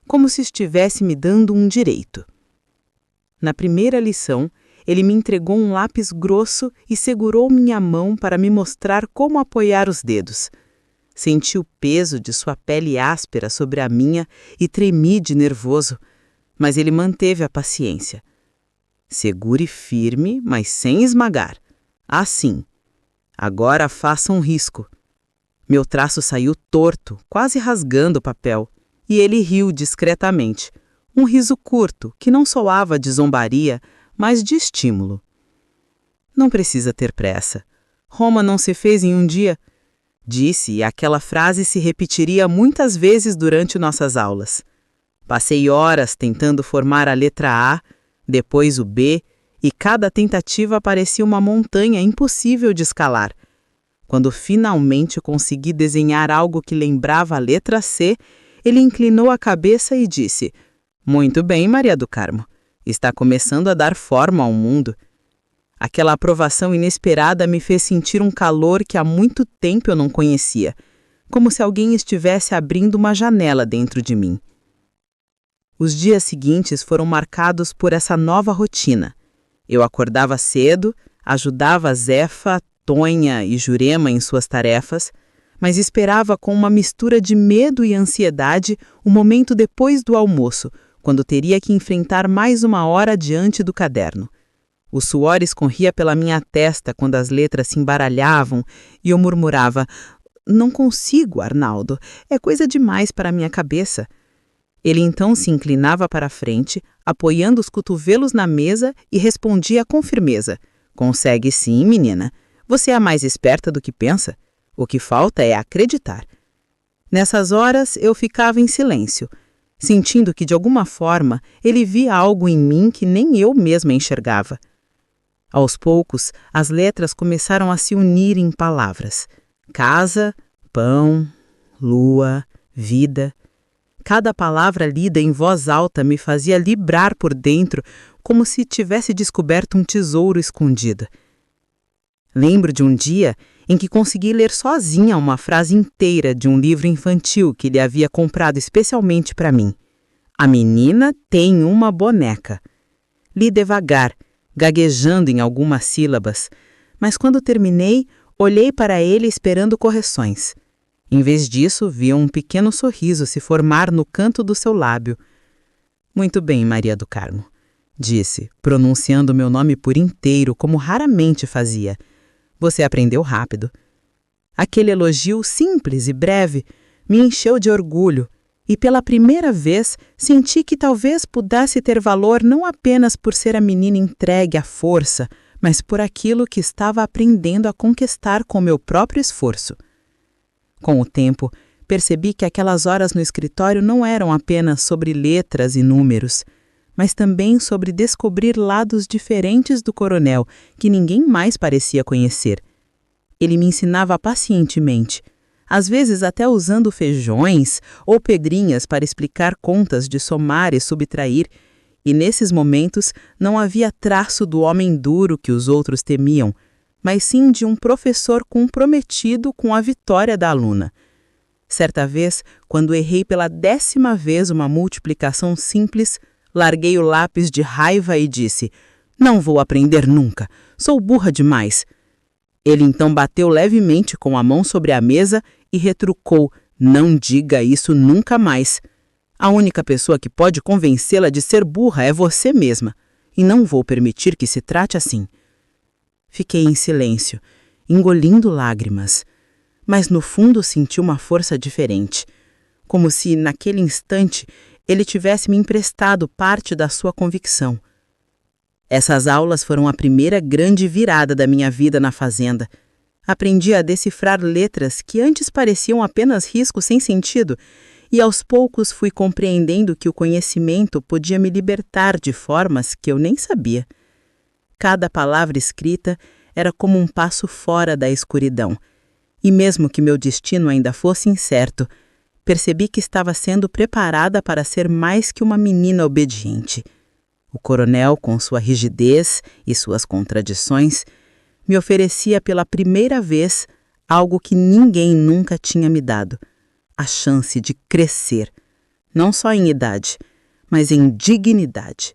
como se estivesse me dando um direito. Na primeira lição, ele me entregou um lápis grosso e segurou minha mão para me mostrar como apoiar os dedos. Senti o peso de sua pele áspera sobre a minha e tremi de nervoso, mas ele manteve a paciência. "Segure firme, mas sem esmagar. Assim. Agora faça um risco." Meu traço saiu torto, quase rasgando o papel, e ele riu discretamente. Um riso curto, que não soava de zombaria, mas de estímulo. "Não precisa ter pressa. Roma não se fez em um dia," disse, e aquela frase se repetiria muitas vezes durante nossas aulas. Passei horas tentando formar a letra A, depois o B, e cada tentativa parecia uma montanha impossível de escalar. Quando finalmente consegui desenhar algo que lembrava a letra C, ele inclinou a cabeça e disse: "Muito bem, Maria do Carmo. Está começando a dar forma ao mundo." Aquela aprovação inesperada me fez sentir um calor que há muito tempo eu não conhecia. como se alguém estivesse abrindo uma janela dentro de mim. Os dias seguintes foram marcados por essa nova rotina. Eu acordava cedo, ajudava Zefa, Tonha e Jurema em suas tarefas, mas esperava com uma mistura de medo e ansiedade o momento depois do almoço, quando teria que enfrentar mais uma hora diante do caderno. O suor escorria pela minha testa quando as letras se embaralhavam e eu murmurava: "Não consigo, Arnaldo, é coisa demais para a minha cabeça." Ele então se inclinava para a frente, apoiando os cotovelos na mesa e respondia com firmeza: "Consegue sim, menina. Você é a mais esperta do que pensa. O que falta é acreditar." Nessas horas eu ficava em silêncio, sentindo que de alguma forma ele via algo em mim que nem eu mesma enxergava. Aos poucos, as letras começaram a se unir em palavras: casa, pão, lua, vida. Cada palavra lida em voz alta me fazia vibrar por dentro, como se tivesse descoberto um tesouro escondido. Lembro de um dia em que consegui ler sozinha uma frase inteira de um livro infantil que ele havia comprado especialmente para mim. A menina tem uma boneca. Li devagar, gaguejando em algumas sílabas, mas quando terminei, olhei para ele esperando correções. Em vez disso, vi um pequeno sorriso se formar no canto do seu lábio. "Muito bem, Maria do Carmo", disse, pronunciando meu nome por inteiro como raramente fazia. "Você aprendeu rápido." Aquele elogio simples e breve me encheu de orgulho e pela primeira vez senti que talvez pudesse ter valor não apenas por ser a menina entregue à força, mas por aquilo que estava aprendendo a conquistar com meu próprio esforço. Com o tempo, percebi que aquelas horas no escritório não eram apenas sobre letras e números, mas também sobre descobrir lados diferentes do coronel que ninguém mais parecia conhecer. Ele me ensinava pacientemente, às vezes até usando feijões ou pedrinhas para explicar contas de somar e subtrair, e nesses momentos não havia traço do homem duro que os outros temiam, mas sim de um professor comprometido com a vitória da aluna. Certa vez, quando errei pela 10ª vez uma multiplicação simples, larguei o lápis de raiva e disse: "Não vou aprender nunca, sou burra demais." Ele então bateu levemente com a mão sobre a mesa e retrucou: "Não diga isso nunca mais. A única pessoa que pode convencê-la de ser burra é você mesma, e não vou permitir que se trate assim." Fiquei em silêncio, engolindo lágrimas, mas no fundo senti uma força diferente, como se, naquele instante, ele tivesse me emprestado parte da sua convicção. Essas aulas foram a primeira grande virada da minha vida na fazenda. Aprendi a decifrar letras que antes pareciam apenas riscos sem sentido, e aos poucos fui compreendendo que o conhecimento podia me libertar de formas que eu nem sabia. Cada palavra escrita era como um passo fora da escuridão, e mesmo que meu destino ainda fosse incerto, percebi que estava sendo preparada para ser mais que uma menina obediente. O coronel, com sua rigidez e suas contradições, me oferecia pela primeira vez algo que ninguém nunca tinha me dado: a chance de crescer, não só em idade, mas em dignidade.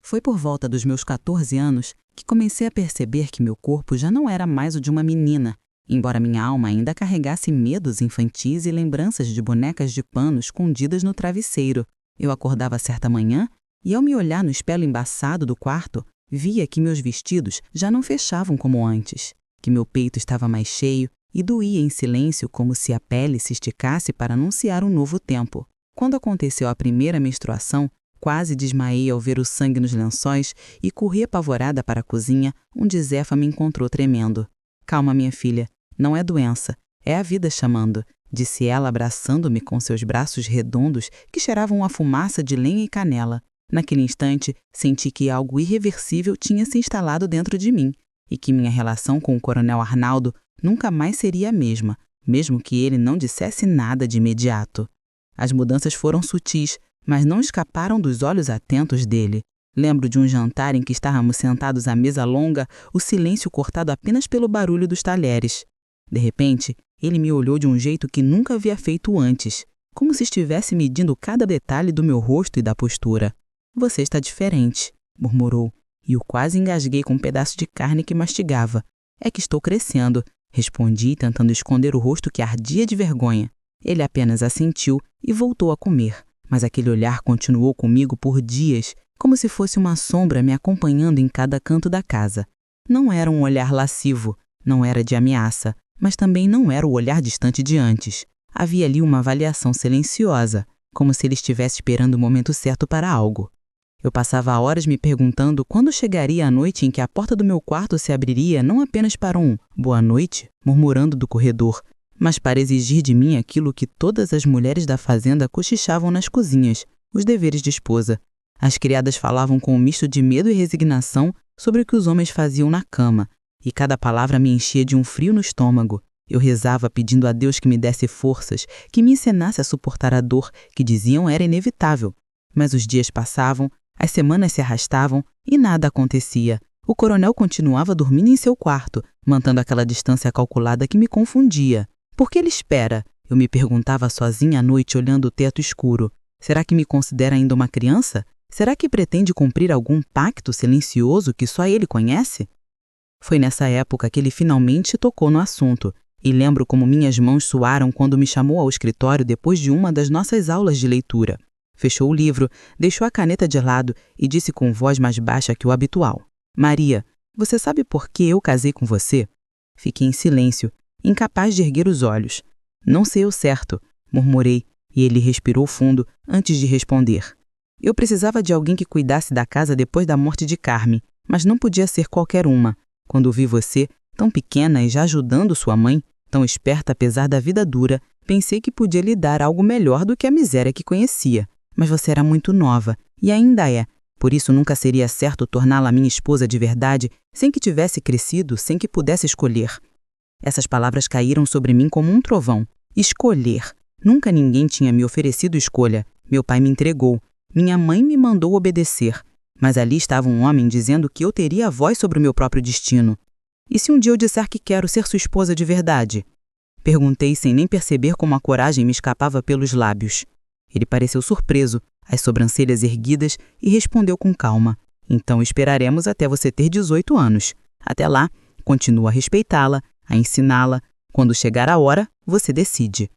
Foi por volta dos meus 14 anos que comecei a perceber que meu corpo já não era mais o de uma menina, embora minha alma ainda carregasse medos infantis e lembranças de bonecas de pano escondidas no travesseiro. Eu acordava certa manhã e, ao me olhar no espelho embaçado do quarto, via que meus vestidos já não fechavam como antes, que meu peito estava mais cheio e doía em silêncio como se a pele se esticasse para anunciar um novo tempo. Quando aconteceu a primeira menstruação, quase desmaiei ao ver o sangue nos lençóis e corri apavorada para a cozinha, onde Zefa me encontrou tremendo. "Calma, minha filha, não é doença, é a vida chamando", disse ela, abraçando-me com seus braços redondos que cheiravam a fumaça de lenha e canela. Naquele instante, senti que algo irreversível tinha se instalado dentro de mim e que minha relação com o coronel Arnaldo nunca mais seria a mesma, mesmo que ele não dissesse nada de imediato. As mudanças foram sutis, mas não escaparam dos olhos atentos dele. Lembro de um jantar em que estávamos sentados à mesa longa, o silêncio cortado apenas pelo barulho dos talheres. De repente, Ele me olhou de um jeito que nunca havia feito antes, como se estivesse medindo cada detalhe do meu rosto e da postura. Você está diferente, murmurou, e eu quase engasguei com um pedaço de carne que mastigava. É que estou crescendo, respondi, tentando esconder o rosto que ardia de vergonha. Ele apenas assentiu e voltou a comer, mas aquele olhar continuou comigo por dias, como se fosse uma sombra me acompanhando em cada canto da casa. Não era um olhar lascivo, não era de ameaça, mas também não era o olhar distante de antes. Havia ali uma avaliação silenciosa, como se ele estivesse esperando o momento certo para algo. Eu passava horas me perguntando quando chegaria a noite em que a porta do meu quarto se abriria não apenas para um "boa noite", murmurando do corredor, mas para exigir de mim aquilo que todas as mulheres da fazenda cochichavam nas cozinhas, os deveres de esposa. As criadas falavam com um misto de medo e resignação sobre o que os homens faziam na cama, e cada palavra me enchia de um frio no estômago. Eu rezava pedindo a Deus que me desse forças, que me ensinasse a suportar a dor que diziam era inevitável. Mas os dias passavam, as semanas se arrastavam e nada acontecia. O coronel continuava dormindo em seu quarto, mantendo aquela distância calculada que me confundia. Por que ele espera? Eu me perguntava sozinha à noite olhando o teto escuro. Será que me considera ainda uma criança? Será que pretende cumprir algum pacto silencioso que só ele conhece? Foi nessa época que ele finalmente tocou no assunto, e lembro como minhas mãos suaram quando me chamou ao escritório depois de uma das nossas aulas de leitura. Fechou o livro, deixou a caneta de lado e disse com voz mais baixa que o habitual: "Maria, você sabe por que eu casei com você?" Fiquei em silêncio, incapaz de erguer os olhos. "Não sei o certo", murmurei, e ele respirou fundo antes de responder. "Eu precisava de alguém que cuidasse da casa depois da morte de Carmen, mas não podia ser qualquer uma. Quando vi você, tão pequena e já ajudando sua mãe, tão esperta apesar da vida dura, pensei que podia lhe dar algo melhor do que a miséria que conhecia. Mas você era muito nova, e ainda é. Por isso nunca seria certo torná-la minha esposa de verdade, sem que tivesse crescido, sem que pudesse escolher." Essas palavras caíram sobre mim como um trovão. Escolher. Nunca ninguém tinha me oferecido escolha. Meu pai me entregou. Minha mãe me mandou obedecer. Mas ali estava um homem dizendo que eu teria a voz sobre o meu próprio destino. "E se um dia eu disser que quero ser sua esposa de verdade?" Perguntei sem nem perceber como a coragem me escapava pelos lábios. Ele pareceu surpreso, as sobrancelhas erguidas, e respondeu com calma: "Então esperaremos até você ter 18 anos. Até lá, continuo a respeitá-la, a ensiná-la. Quando chegar a hora, você decide."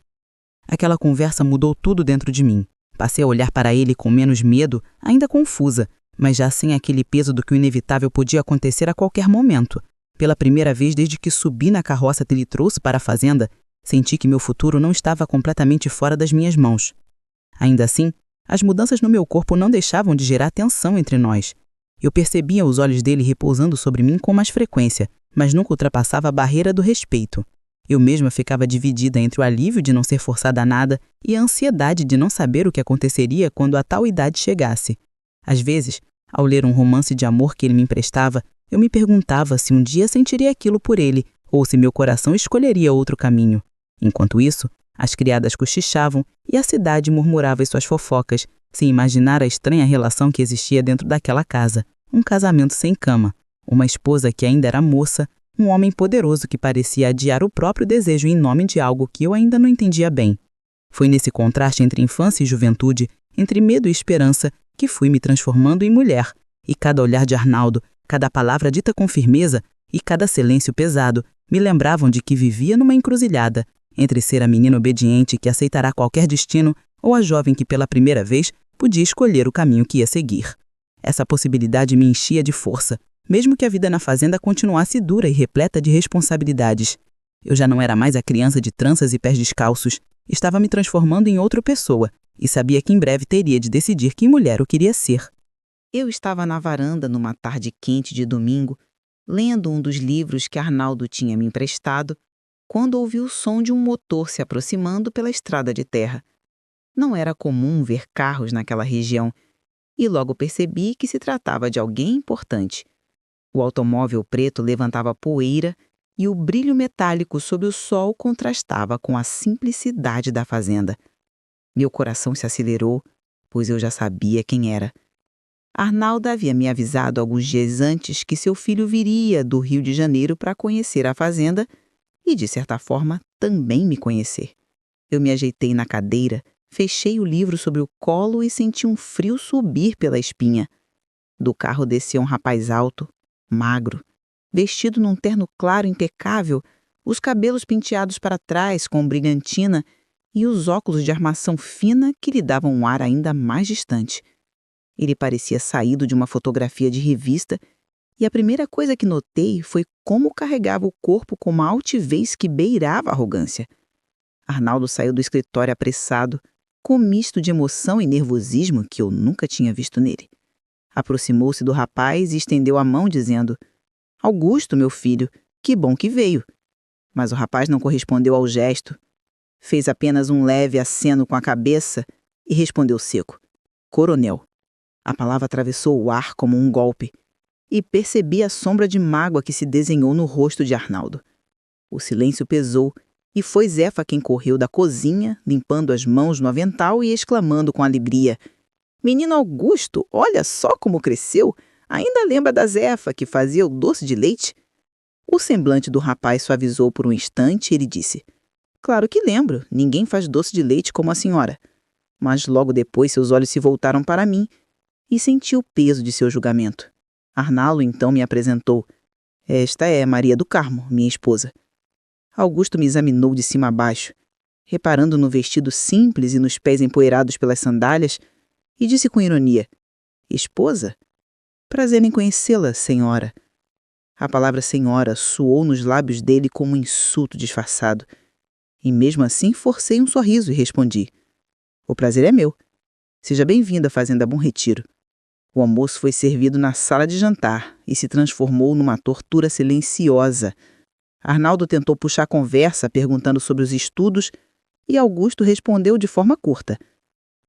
Aquela conversa mudou tudo dentro de mim. Passei a olhar para ele com menos medo, ainda confusa, mas já sem aquele peso do que o inevitável podia acontecer a qualquer momento. Pela primeira vez desde que subi na carroça que ele trouxe para a fazenda, senti que meu futuro não estava completamente fora das minhas mãos. Ainda assim, as mudanças no meu corpo não deixavam de gerar tensão entre nós. Eu percebia os olhos dele repousando sobre mim com mais frequência, mas nunca ultrapassava a barreira do respeito. Eu mesma ficava dividida entre o alívio de não ser forçada a nada e a ansiedade de não saber o que aconteceria quando a tal idade chegasse. Às vezes, ao ler um romance de amor que ele me emprestava, eu me perguntava se um dia sentiria aquilo por ele ou se meu coração escolheria outro caminho. Enquanto isso, as criadas cochichavam e a cidade murmurava as suas fofocas, sem imaginar a estranha relação que existia dentro daquela casa. Um casamento sem cama, uma esposa que ainda era moça, um homem poderoso que parecia adiar o próprio desejo em nome de algo que eu ainda não entendia bem. Foi nesse contraste entre infância e juventude, entre medo e esperança, que fui me transformando em mulher, e cada olhar de Arnaldo, cada palavra dita com firmeza e cada silêncio pesado me lembravam de que vivia numa encruzilhada, entre ser a menina obediente que aceitará qualquer destino ou a jovem que pela primeira vez podia escolher o caminho que ia seguir. Essa possibilidade me enchia de força, mesmo que a vida na fazenda continuasse dura e repleta de responsabilidades. Eu já não era mais a criança de tranças e pés descalços, estava me transformando em outra pessoa e sabia que em breve teria de decidir que mulher eu queria ser. Eu estava na varanda numa tarde quente de domingo, lendo um dos livros que Arnaldo tinha me emprestado, quando ouvi o som de um motor se aproximando pela estrada de terra. Não era comum ver carros naquela região, e logo percebi que se tratava de alguém importante. O automóvel preto levantava poeira e o brilho metálico sob o sol contrastava com a simplicidade da fazenda. Meu coração se acelerou, pois eu já sabia quem era. Arnaldo havia me avisado alguns dias antes que seu filho viria do Rio de Janeiro para conhecer a fazenda e, de certa forma, também me conhecer. Eu me ajeitei na cadeira, fechei o livro sobre o colo e senti um frio subir pela espinha. Do carro descia um rapaz alto, magro, vestido num terno claro impecável, os cabelos penteados para trás com brilhantina e os óculos de armação fina que lhe davam um ar ainda mais distante. Ele parecia saído de uma fotografia de revista e a primeira coisa que notei foi como carregava o corpo com uma altivez que beirava a arrogância. Arnaldo saiu do escritório apressado, com um misto de emoção e nervosismo que eu nunca tinha visto nele. Aproximou-se do rapaz e estendeu a mão dizendo: "Augusto, meu filho, que bom que veio." Mas o rapaz não correspondeu ao gesto. Fez apenas um leve aceno com a cabeça e respondeu seco: "Coronel." A palavra atravessou o ar como um golpe e percebi a sombra de mágoa que se desenhou no rosto de Arnaldo. O silêncio pesou e foi Zefa quem correu da cozinha, limpando as mãos no avental e exclamando com alegria: "Menino Augusto, olha só como cresceu! Ainda lembra da Zefa que fazia o doce de leite?" O semblante do rapaz suavizou por um instante e ele disse: "Claro que lembro, ninguém faz doce de leite como a senhora." Mas logo depois seus olhos se voltaram para mim e senti o peso de seu julgamento. Arnaldo então me apresentou: "Esta é Maria do Carmo, minha esposa." Augusto me examinou de cima a baixo, reparando no vestido simples e nos pés empoeirados pelas sandálias, e disse com ironia: "Esposa? Prazer em conhecê-la, senhora." A palavra senhora soou nos lábios dele como um insulto disfarçado, e mesmo assim forcei um sorriso e respondi: "O prazer é meu. Seja bem-vinda à Fazenda Bom Retiro." O almoço foi servido na sala de jantar e se transformou numa tortura silenciosa. Arnaldo tentou puxar a conversa perguntando sobre os estudos e Augusto respondeu de forma curta: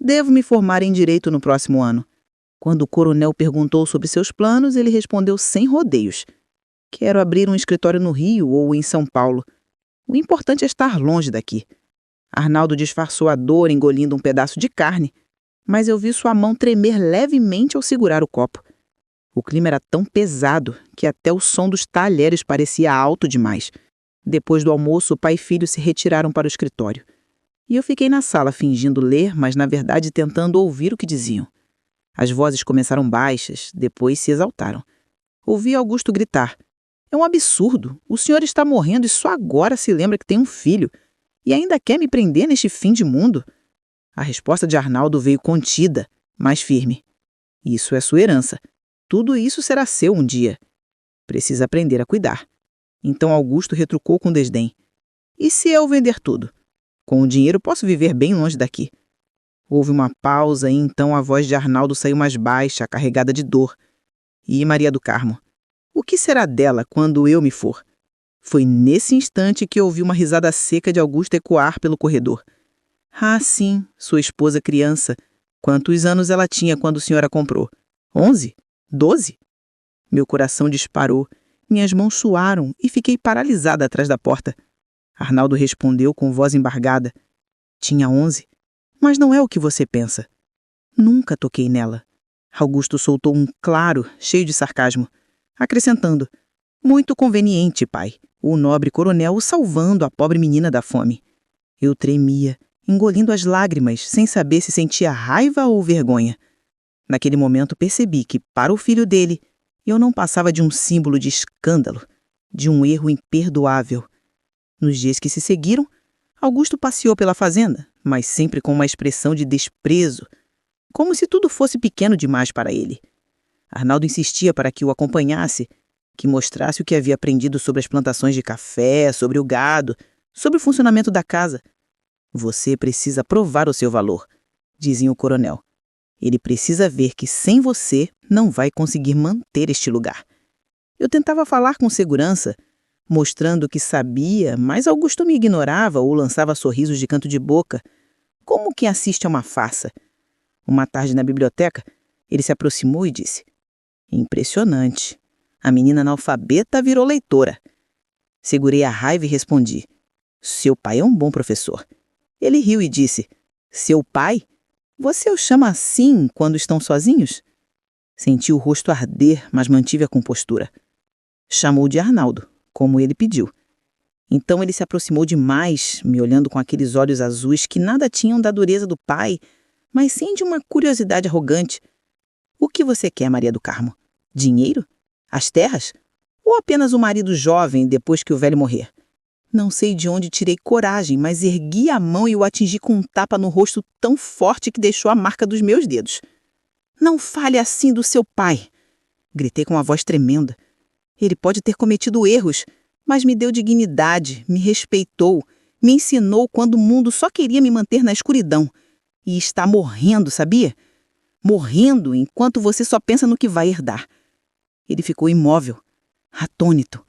"Devo me formar em Direito no próximo ano." Quando o coronel perguntou sobre seus planos, ele respondeu sem rodeios: "Quero abrir um escritório no Rio ou em São Paulo. O importante é estar longe daqui." Arnaldo disfarçou a dor engolindo um pedaço de carne, mas eu vi sua mão tremer levemente ao segurar o copo. O clima era tão pesado que até o som dos talheres parecia alto demais. Depois do almoço, o pai e filho se retiraram para o escritório. E eu fiquei na sala fingindo ler, mas na verdade tentando ouvir o que diziam. As vozes começaram baixas, depois se exaltaram. Ouvi Augusto gritar: "É um absurdo! O senhor está morrendo e só agora se lembra que tem um filho. E ainda quer me prender neste fim de mundo?" A resposta de Arnaldo veio contida, mas firme: "Isso é sua herança. Tudo isso será seu um dia. Precisa aprender a cuidar." Então Augusto retrucou com desdém: "E se eu vender tudo? Com o dinheiro posso viver bem longe daqui." Houve uma pausa e então a voz de Arnaldo saiu mais baixa, carregada de dor: "E Maria do Carmo? O que será dela quando eu me for?" Foi nesse instante que ouvi uma risada seca de Augusto ecoar pelo corredor. "Ah, sim, sua esposa criança. Quantos anos ela tinha quando a senhora comprou? 11? 12? Meu coração disparou, minhas mãos suaram e fiquei paralisada atrás da porta. Arnaldo respondeu com voz embargada: "Tinha 11, mas não é o que você pensa. Nunca toquei nela." Augusto soltou um claro, cheio de sarcasmo, acrescentando: "Muito conveniente, pai. O nobre coronel o salvando a pobre menina da fome." Eu tremia, engolindo as lágrimas, sem saber se sentia raiva ou vergonha. Naquele momento percebi que, para o filho dele, eu não passava de um símbolo de escândalo, de um erro imperdoável. Nos dias que se seguiram, Augusto passeou pela fazenda, mas sempre com uma expressão de desprezo, como se tudo fosse pequeno demais para ele. Arnaldo insistia para que o acompanhasse, que mostrasse o que havia aprendido sobre as plantações de café, sobre o gado, sobre o funcionamento da casa. "Você precisa provar o seu valor", dizia o coronel. "Ele precisa ver que sem você não vai conseguir manter este lugar." Eu tentava falar com segurança, mostrando que sabia, mas Augusto me ignorava ou lançava sorrisos de canto de boca, como quem assiste a uma farsa. Uma tarde na biblioteca, ele se aproximou e disse: "Impressionante. A menina analfabeta virou leitora." Segurei a raiva e respondi: "Seu pai é um bom professor." Ele riu e disse: "Seu pai? Você o chama assim quando estão sozinhos?" Senti o rosto arder, mas mantive a compostura. Chamou de Arnaldo, como ele pediu. Então ele se aproximou demais, me olhando com aqueles olhos azuis que nada tinham da dureza do pai, mas sim de uma curiosidade arrogante. O que você quer, Maria do Carmo? Dinheiro? As terras? Ou apenas o marido jovem depois que o velho morrer? Não sei de onde tirei coragem, mas ergui a mão e o atingi com um tapa no rosto tão forte que deixou a marca dos meus dedos. Não fale assim do seu pai! Gritei com uma voz tremenda. Ele pode ter cometido erros, mas me deu dignidade, me respeitou, me ensinou quando o mundo só queria me manter na escuridão. E está morrendo, sabia? Morrendo enquanto você só pensa no que vai herdar. Ele ficou imóvel, atônito.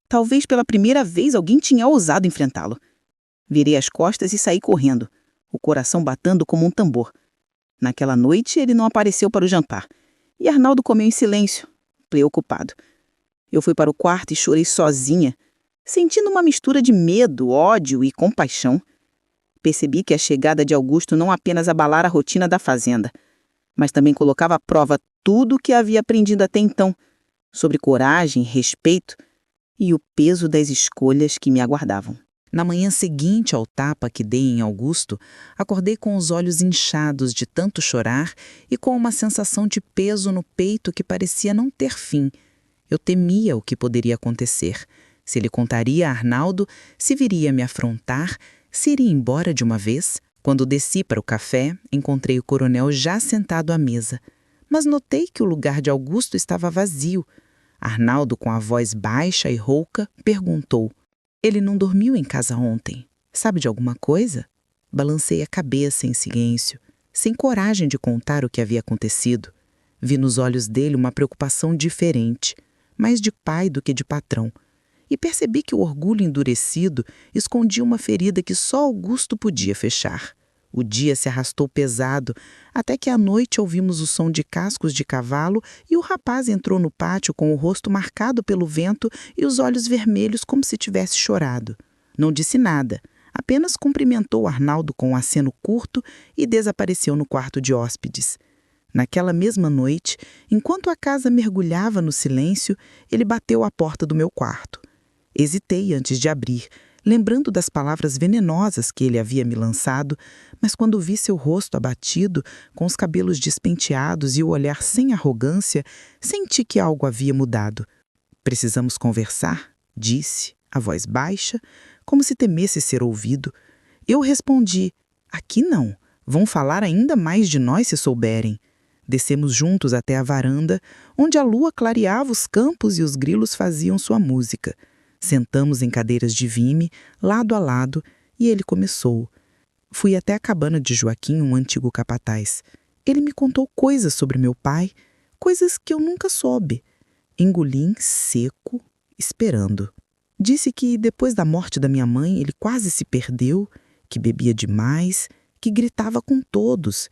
Talvez pela primeira vez alguém tinha ousado enfrentá-lo. Virei as costas e saí correndo, o coração batendo como um tambor. Naquela noite ele não apareceu para o jantar, e Arnaldo comeu em silêncio, preocupado. Eu fui para o quarto e chorei sozinha, sentindo uma mistura de medo, ódio e compaixão. Percebi que a chegada de Augusto não apenas abalara a rotina da fazenda, mas também colocava à prova tudo o que havia aprendido até então, sobre coragem, respeito e o peso das escolhas que me aguardavam. Na manhã seguinte ao tapa que dei em Augusto, acordei com os olhos inchados de tanto chorar e com uma sensação de peso no peito que parecia não ter fim. Eu temia o que poderia acontecer. Se ele contaria a Arnaldo, se viria me afrontar, se iria embora de uma vez. Quando desci para o café, encontrei o coronel já sentado à mesa. Mas notei que o lugar de Augusto estava vazio. Arnaldo, com a voz baixa e rouca, perguntou: "Ele não dormiu em casa ontem? Sabe de alguma coisa?" Balancei a cabeça em silêncio, sem coragem de contar o que havia acontecido. Vi nos olhos dele uma preocupação diferente, mais de pai do que de patrão, e percebi que o orgulho endurecido escondia uma ferida que só Augusto podia fechar. O dia se arrastou pesado, até que à noite ouvimos o som de cascos de cavalo e o rapaz entrou no pátio com o rosto marcado pelo vento e os olhos vermelhos como se tivesse chorado. Não disse nada, apenas cumprimentou Arnaldo com um aceno curto e desapareceu no quarto de hóspedes. Naquela mesma noite, enquanto a casa mergulhava no silêncio, ele bateu à porta do meu quarto. Hesitei antes de abrir, lembrando das palavras venenosas que ele havia me lançado, mas quando vi seu rosto abatido, com os cabelos despenteados e o olhar sem arrogância, senti que algo havia mudado. "Precisamos conversar?", disse, a voz baixa, como se temesse ser ouvido. Eu respondi: "Aqui não. Vão falar ainda mais de nós se souberem." Descemos juntos até a varanda, onde a lua clareava os campos e os grilos faziam sua música. Sentamos em cadeiras de vime, lado a lado, e ele começou. Fui até a cabana de Joaquim, um antigo capataz. Ele me contou coisas sobre meu pai, coisas que eu nunca soube. Engoli em seco, esperando. Disse que depois da morte da minha mãe ele quase se perdeu, que bebia demais, que gritava com todos.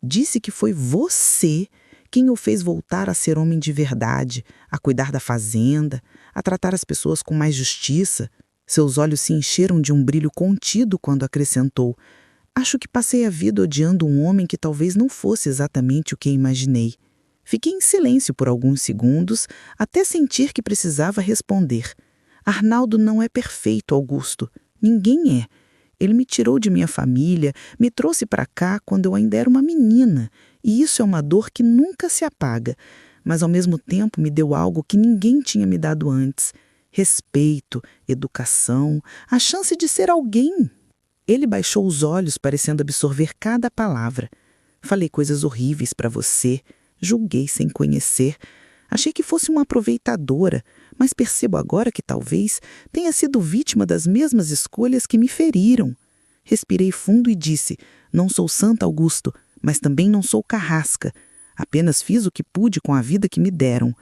Disse que foi você quem o fez voltar a ser homem de verdade, a cuidar da fazenda, a tratar as pessoas com mais justiça. Seus olhos se encheram de um brilho contido quando acrescentou: "Acho que passei a vida odiando um homem que talvez não fosse exatamente o que imaginei." Fiquei em silêncio por alguns segundos, até sentir que precisava responder. "Arnaldo não é perfeito, Augusto. Ninguém é. Ele me tirou de minha família, me trouxe para cá quando eu ainda era uma menina, e isso é uma dor que nunca se apaga, mas ao mesmo tempo me deu algo que ninguém tinha me dado antes: respeito, educação, a chance de ser alguém." Ele baixou os olhos, parecendo absorver cada palavra. "Falei coisas horríveis para você, julguei sem conhecer. Achei que fosse uma aproveitadora, mas percebo agora que talvez tenha sido vítima das mesmas escolhas que me feriram." Respirei fundo e disse: "Não sou santa, Augusto, mas também não sou carrasca. Apenas fiz o que pude com a vida que me deram."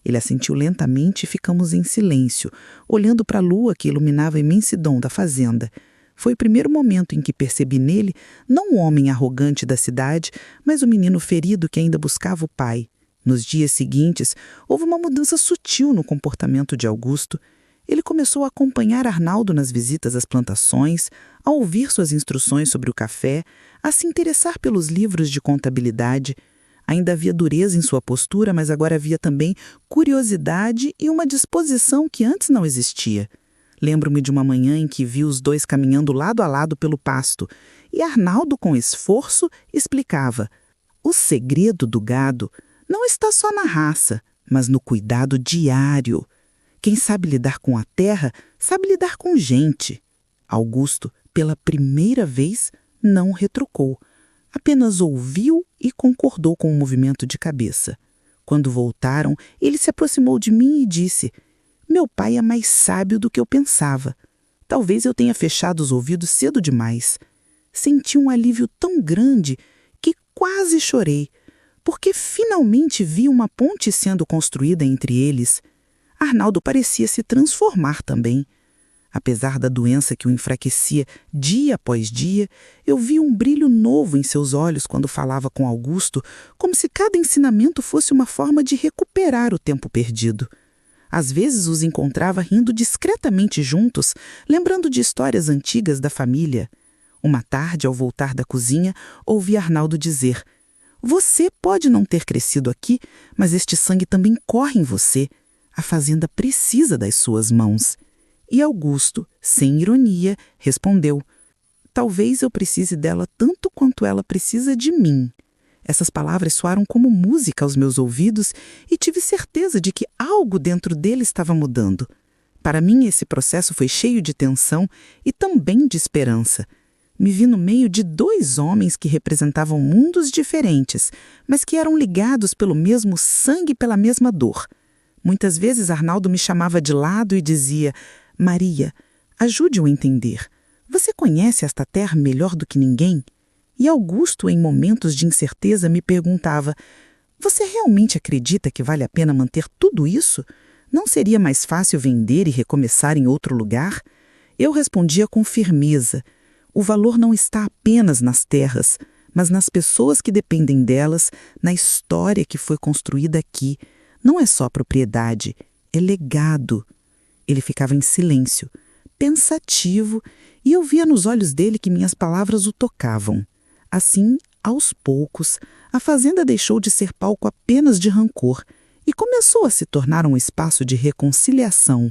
Ele assentiu lentamente e ficamos em silêncio, olhando para a lua que iluminava a imensidão da fazenda. Foi o primeiro momento em que percebi nele não o homem arrogante da cidade, mas o menino ferido que ainda buscava o pai. Nos dias seguintes, houve uma mudança sutil no comportamento de Augusto. Ele começou a acompanhar Arnaldo nas visitas às plantações, a ouvir suas instruções sobre o café, a se interessar pelos livros de contabilidade. Ainda havia dureza em sua postura, mas agora havia também curiosidade e uma disposição que antes não existia. Lembro-me de uma manhã em que vi os dois caminhando lado a lado pelo pasto, e Arnaldo, com esforço, explicava: o segredo do gado não está só na raça, mas no cuidado diário. Quem sabe lidar com a terra, sabe lidar com gente. Augusto, pela primeira vez, não retrucou. Apenas ouviu e concordou com o movimento de cabeça. Quando voltaram, ele se aproximou de mim e disse: meu pai é mais sábio do que eu pensava. Talvez eu tenha fechado os ouvidos cedo demais. Senti um alívio tão grande que quase chorei, porque finalmente vi uma ponte sendo construída entre eles. Arnaldo parecia se transformar também. Apesar da doença que o enfraquecia dia após dia, eu vi um brilho novo em seus olhos quando falava com Augusto, como se cada ensinamento fosse uma forma de recuperar o tempo perdido. Às vezes os encontrava rindo discretamente juntos, lembrando de histórias antigas da família. Uma tarde, ao voltar da cozinha, ouvi Arnaldo dizer: você pode não ter crescido aqui, mas este sangue também corre em você. A fazenda precisa das suas mãos. E Augusto, sem ironia, respondeu: talvez eu precise dela tanto quanto ela precisa de mim. Essas palavras soaram como música aos meus ouvidos e tive certeza de que algo dentro dele estava mudando. Para mim, esse processo foi cheio de tensão e também de esperança. Me vi no meio de dois homens que representavam mundos diferentes, mas que eram ligados pelo mesmo sangue e pela mesma dor. Muitas vezes Arnaldo me chamava de lado e dizia: Maria, ajude-o a entender. Você conhece esta terra melhor do que ninguém? E Augusto, em momentos de incerteza, me perguntava: você realmente acredita que vale a pena manter tudo isso? Não seria mais fácil vender e recomeçar em outro lugar? Eu respondia com firmeza: o valor não está apenas nas terras, mas nas pessoas que dependem delas, na história que foi construída aqui. Não é só propriedade, é legado. Ele ficava em silêncio, pensativo, e eu via nos olhos dele que minhas palavras o tocavam. Assim, aos poucos, a fazenda deixou de ser palco apenas de rancor e começou a se tornar um espaço de reconciliação.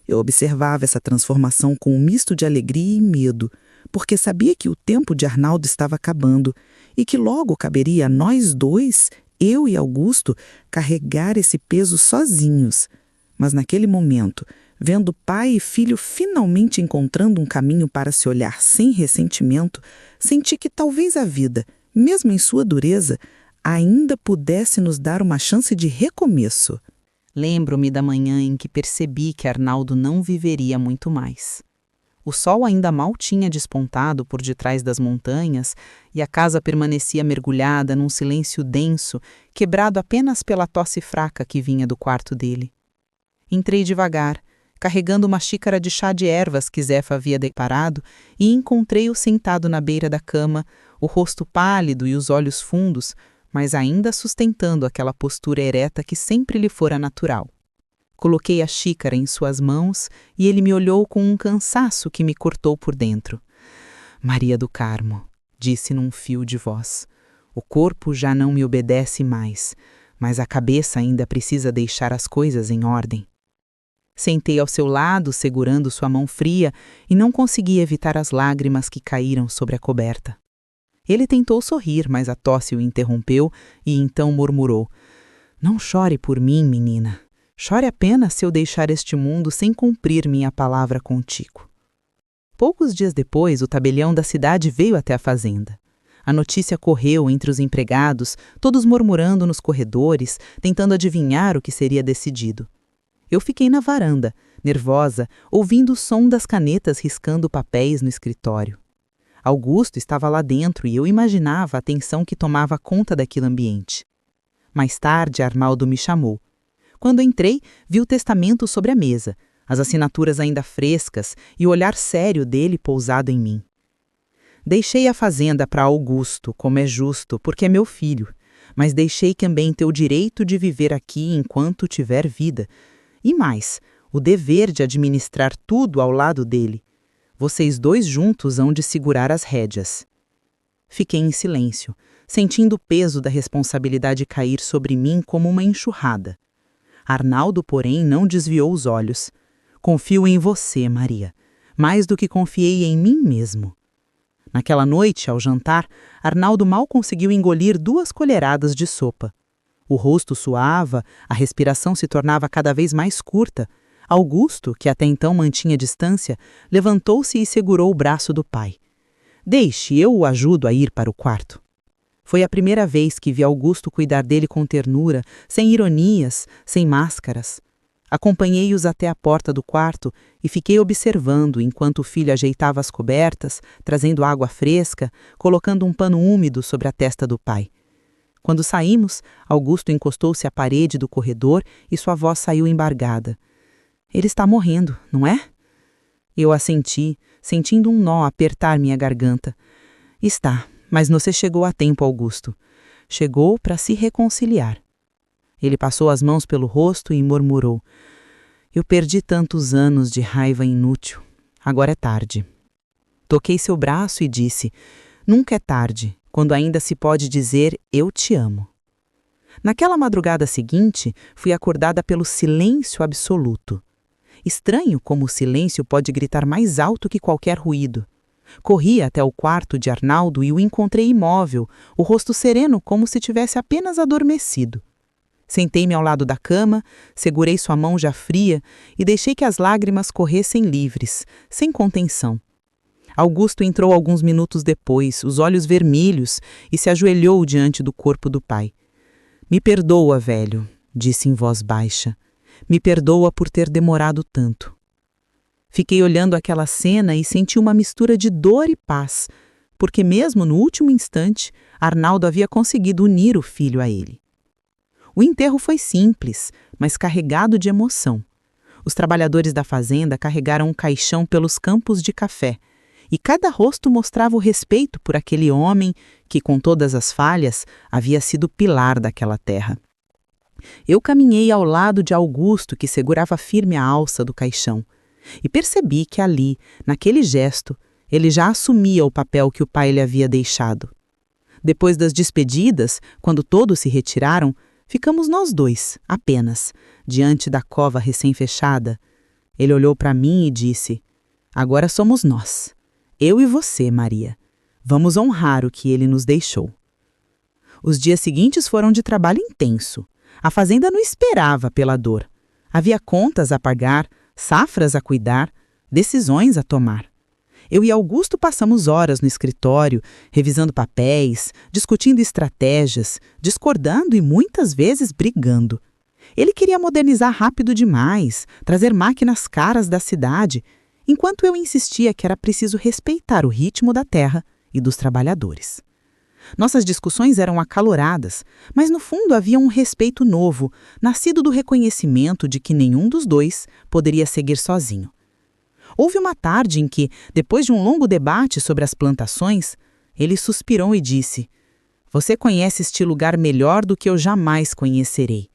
Eu observava essa transformação com um misto de alegria e medo, porque sabia que o tempo de Arnaldo estava acabando e que logo caberia a nós dois, eu e Augusto, carregar esse peso sozinhos. Mas naquele momento, vendo pai e filho finalmente encontrando um caminho para se olhar sem ressentimento, senti que talvez a vida, mesmo em sua dureza, ainda pudesse nos dar uma chance de recomeço. Lembro-me da manhã em que percebi que Arnaldo não viveria muito mais. O sol ainda mal tinha despontado por detrás das montanhas e a casa permanecia mergulhada num silêncio denso, quebrado apenas pela tosse fraca que vinha do quarto dele. Entrei devagar, carregando uma xícara de chá de ervas que Zefa havia deparado, e encontrei-o sentado na beira da cama, o rosto pálido e os olhos fundos, mas ainda sustentando aquela postura ereta que sempre lhe fora natural. Coloquei a xícara em suas mãos e ele me olhou com um cansaço que me cortou por dentro. Maria do Carmo, disse num fio de voz, o corpo já não me obedece mais, mas a cabeça ainda precisa deixar as coisas em ordem. Sentei ao seu lado, segurando sua mão fria, e não consegui evitar as lágrimas que caíram sobre a coberta. Ele tentou sorrir, mas a tosse o interrompeu e então murmurou: não chore por mim, menina. Chore apenas se eu deixar este mundo sem cumprir minha palavra contigo. Poucos dias depois, o tabelião da cidade veio até a fazenda. A notícia correu entre os empregados, todos murmurando nos corredores, tentando adivinhar o que seria decidido. Eu fiquei na varanda, nervosa, ouvindo o som das canetas riscando papéis no escritório. Augusto estava lá dentro e eu imaginava a tensão que tomava conta daquele ambiente. Mais tarde, Arnaldo me chamou. Quando entrei, vi o testamento sobre a mesa, as assinaturas ainda frescas e o olhar sério dele pousado em mim. Deixei a fazenda para Augusto, como é justo, porque é meu filho, mas deixei também teu direito de viver aqui enquanto tiver vida. E mais, o dever de administrar tudo ao lado dele. Vocês dois juntos hão de segurar as rédeas. Fiquei em silêncio, sentindo o peso da responsabilidade cair sobre mim como uma enxurrada. Arnaldo, porém, não desviou os olhos. Confio em você, Maria, mais do que confiei em mim mesmo. Naquela noite, ao jantar, Arnaldo mal conseguiu engolir 2 colheradas de sopa. O rosto suava, a respiração se tornava cada vez mais curta. Augusto, que até então mantinha distância, levantou-se e segurou o braço do pai. Deixe, eu o ajudo a ir para o quarto. Foi a primeira vez que vi Augusto cuidar dele com ternura, sem ironias, sem máscaras. Acompanhei-os até a porta do quarto e fiquei observando enquanto o filho ajeitava as cobertas, trazendo água fresca, colocando um pano úmido sobre a testa do pai. Quando saímos, Augusto encostou-se à parede do corredor e sua voz saiu embargada. Ele está morrendo, não é? Eu assenti, sentindo um nó apertar minha garganta. Está, mas você chegou a tempo, Augusto. Chegou para se reconciliar. Ele passou as mãos pelo rosto e murmurou. Eu perdi tantos anos de raiva inútil. Agora é tarde. Toquei seu braço e disse, nunca é tarde, quando ainda se pode dizer eu te amo. Naquela madrugada seguinte, fui acordada pelo silêncio absoluto. Estranho como o silêncio pode gritar mais alto que qualquer ruído. Corri até o quarto de Arnaldo e o encontrei imóvel, o rosto sereno como se tivesse apenas adormecido. Sentei-me ao lado da cama, segurei sua mão já fria e deixei que as lágrimas corressem livres, sem contenção. Augusto entrou alguns minutos depois, os olhos vermelhos, e se ajoelhou diante do corpo do pai. Me perdoa, velho, disse em voz baixa. Me perdoa por ter demorado tanto. Fiquei olhando aquela cena e senti uma mistura de dor e paz, porque mesmo no último instante, Arnaldo havia conseguido unir o filho a ele. O enterro foi simples, mas carregado de emoção. Os trabalhadores da fazenda carregaram um caixão pelos campos de café, e cada rosto mostrava o respeito por aquele homem que, com todas as falhas, havia sido o pilar daquela terra. Eu caminhei ao lado de Augusto, que segurava firme a alça do caixão, e percebi que ali, naquele gesto, ele já assumia o papel que o pai lhe havia deixado. Depois das despedidas, quando todos se retiraram, ficamos nós dois, apenas, diante da cova recém-fechada. Ele olhou para mim e disse, agora somos nós, eu e você, Maria. Vamos honrar o que ele nos deixou. Os dias seguintes foram de trabalho intenso. A fazenda não esperava pela dor. Havia contas a pagar, safras a cuidar, decisões a tomar. Eu e Augusto passamos horas no escritório, revisando papéis, discutindo estratégias, discordando e muitas vezes brigando. Ele queria modernizar rápido demais, trazer máquinas caras da cidade, enquanto eu insistia que era preciso respeitar o ritmo da terra e dos trabalhadores. Nossas discussões eram acaloradas, mas no fundo havia um respeito novo, nascido do reconhecimento de que nenhum dos dois poderia seguir sozinho. Houve uma tarde em que, depois de um longo debate sobre as plantações, ele suspirou e disse, você conhece este lugar melhor do que eu jamais conhecerei.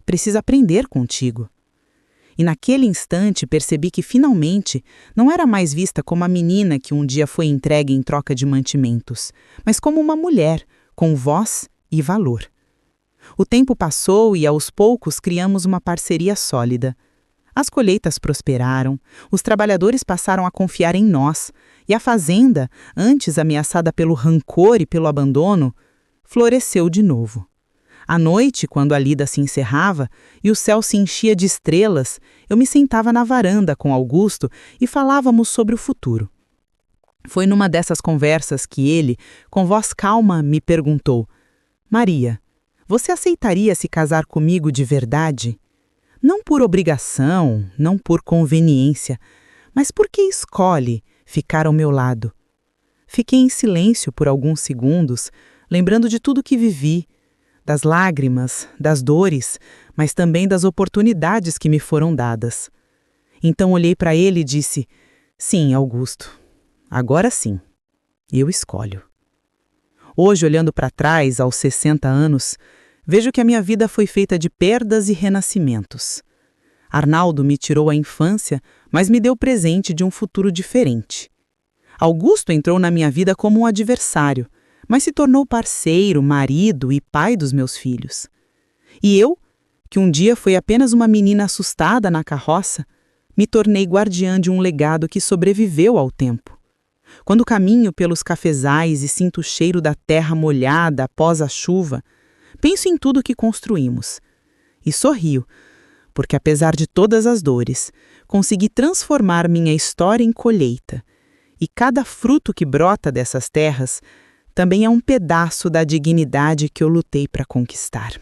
Preciso aprender contigo. E naquele instante percebi que, finalmente, não era mais vista como a menina que um dia foi entregue em troca de mantimentos, mas como uma mulher, com voz e valor. O tempo passou e, aos poucos, criamos uma parceria sólida. As colheitas prosperaram, os trabalhadores passaram a confiar em nós, e a fazenda, antes ameaçada pelo rancor e pelo abandono, floresceu de novo. À noite, quando a lida se encerrava e o céu se enchia de estrelas, eu me sentava na varanda com Augusto e falávamos sobre o futuro. Foi numa dessas conversas que ele, com voz calma, me perguntou, Maria, você aceitaria se casar comigo de verdade? Não por obrigação, não por conveniência, mas porque escolhe ficar ao meu lado. Fiquei em silêncio por alguns segundos, lembrando de tudo que vivi, das lágrimas, das dores, mas também das oportunidades que me foram dadas. Então olhei para ele e disse, sim, Augusto, agora sim, eu escolho. Hoje, olhando para trás, aos 60 anos, vejo que a minha vida foi feita de perdas e renascimentos. Arnaldo me tirou a infância, mas me deu presente de um futuro diferente. Augusto entrou na minha vida como um adversário, mas se tornou parceiro, marido e pai dos meus filhos. E eu, que um dia fui apenas uma menina assustada na carroça, Me tornei guardiã de um legado que sobreviveu ao tempo. Quando caminho pelos cafezais e sinto o cheiro da terra molhada após a chuva, penso em tudo que construímos. E sorrio, porque apesar de todas as dores, consegui transformar minha história em colheita. E cada fruto que brota dessas terras também é um pedaço da dignidade que eu lutei para conquistar.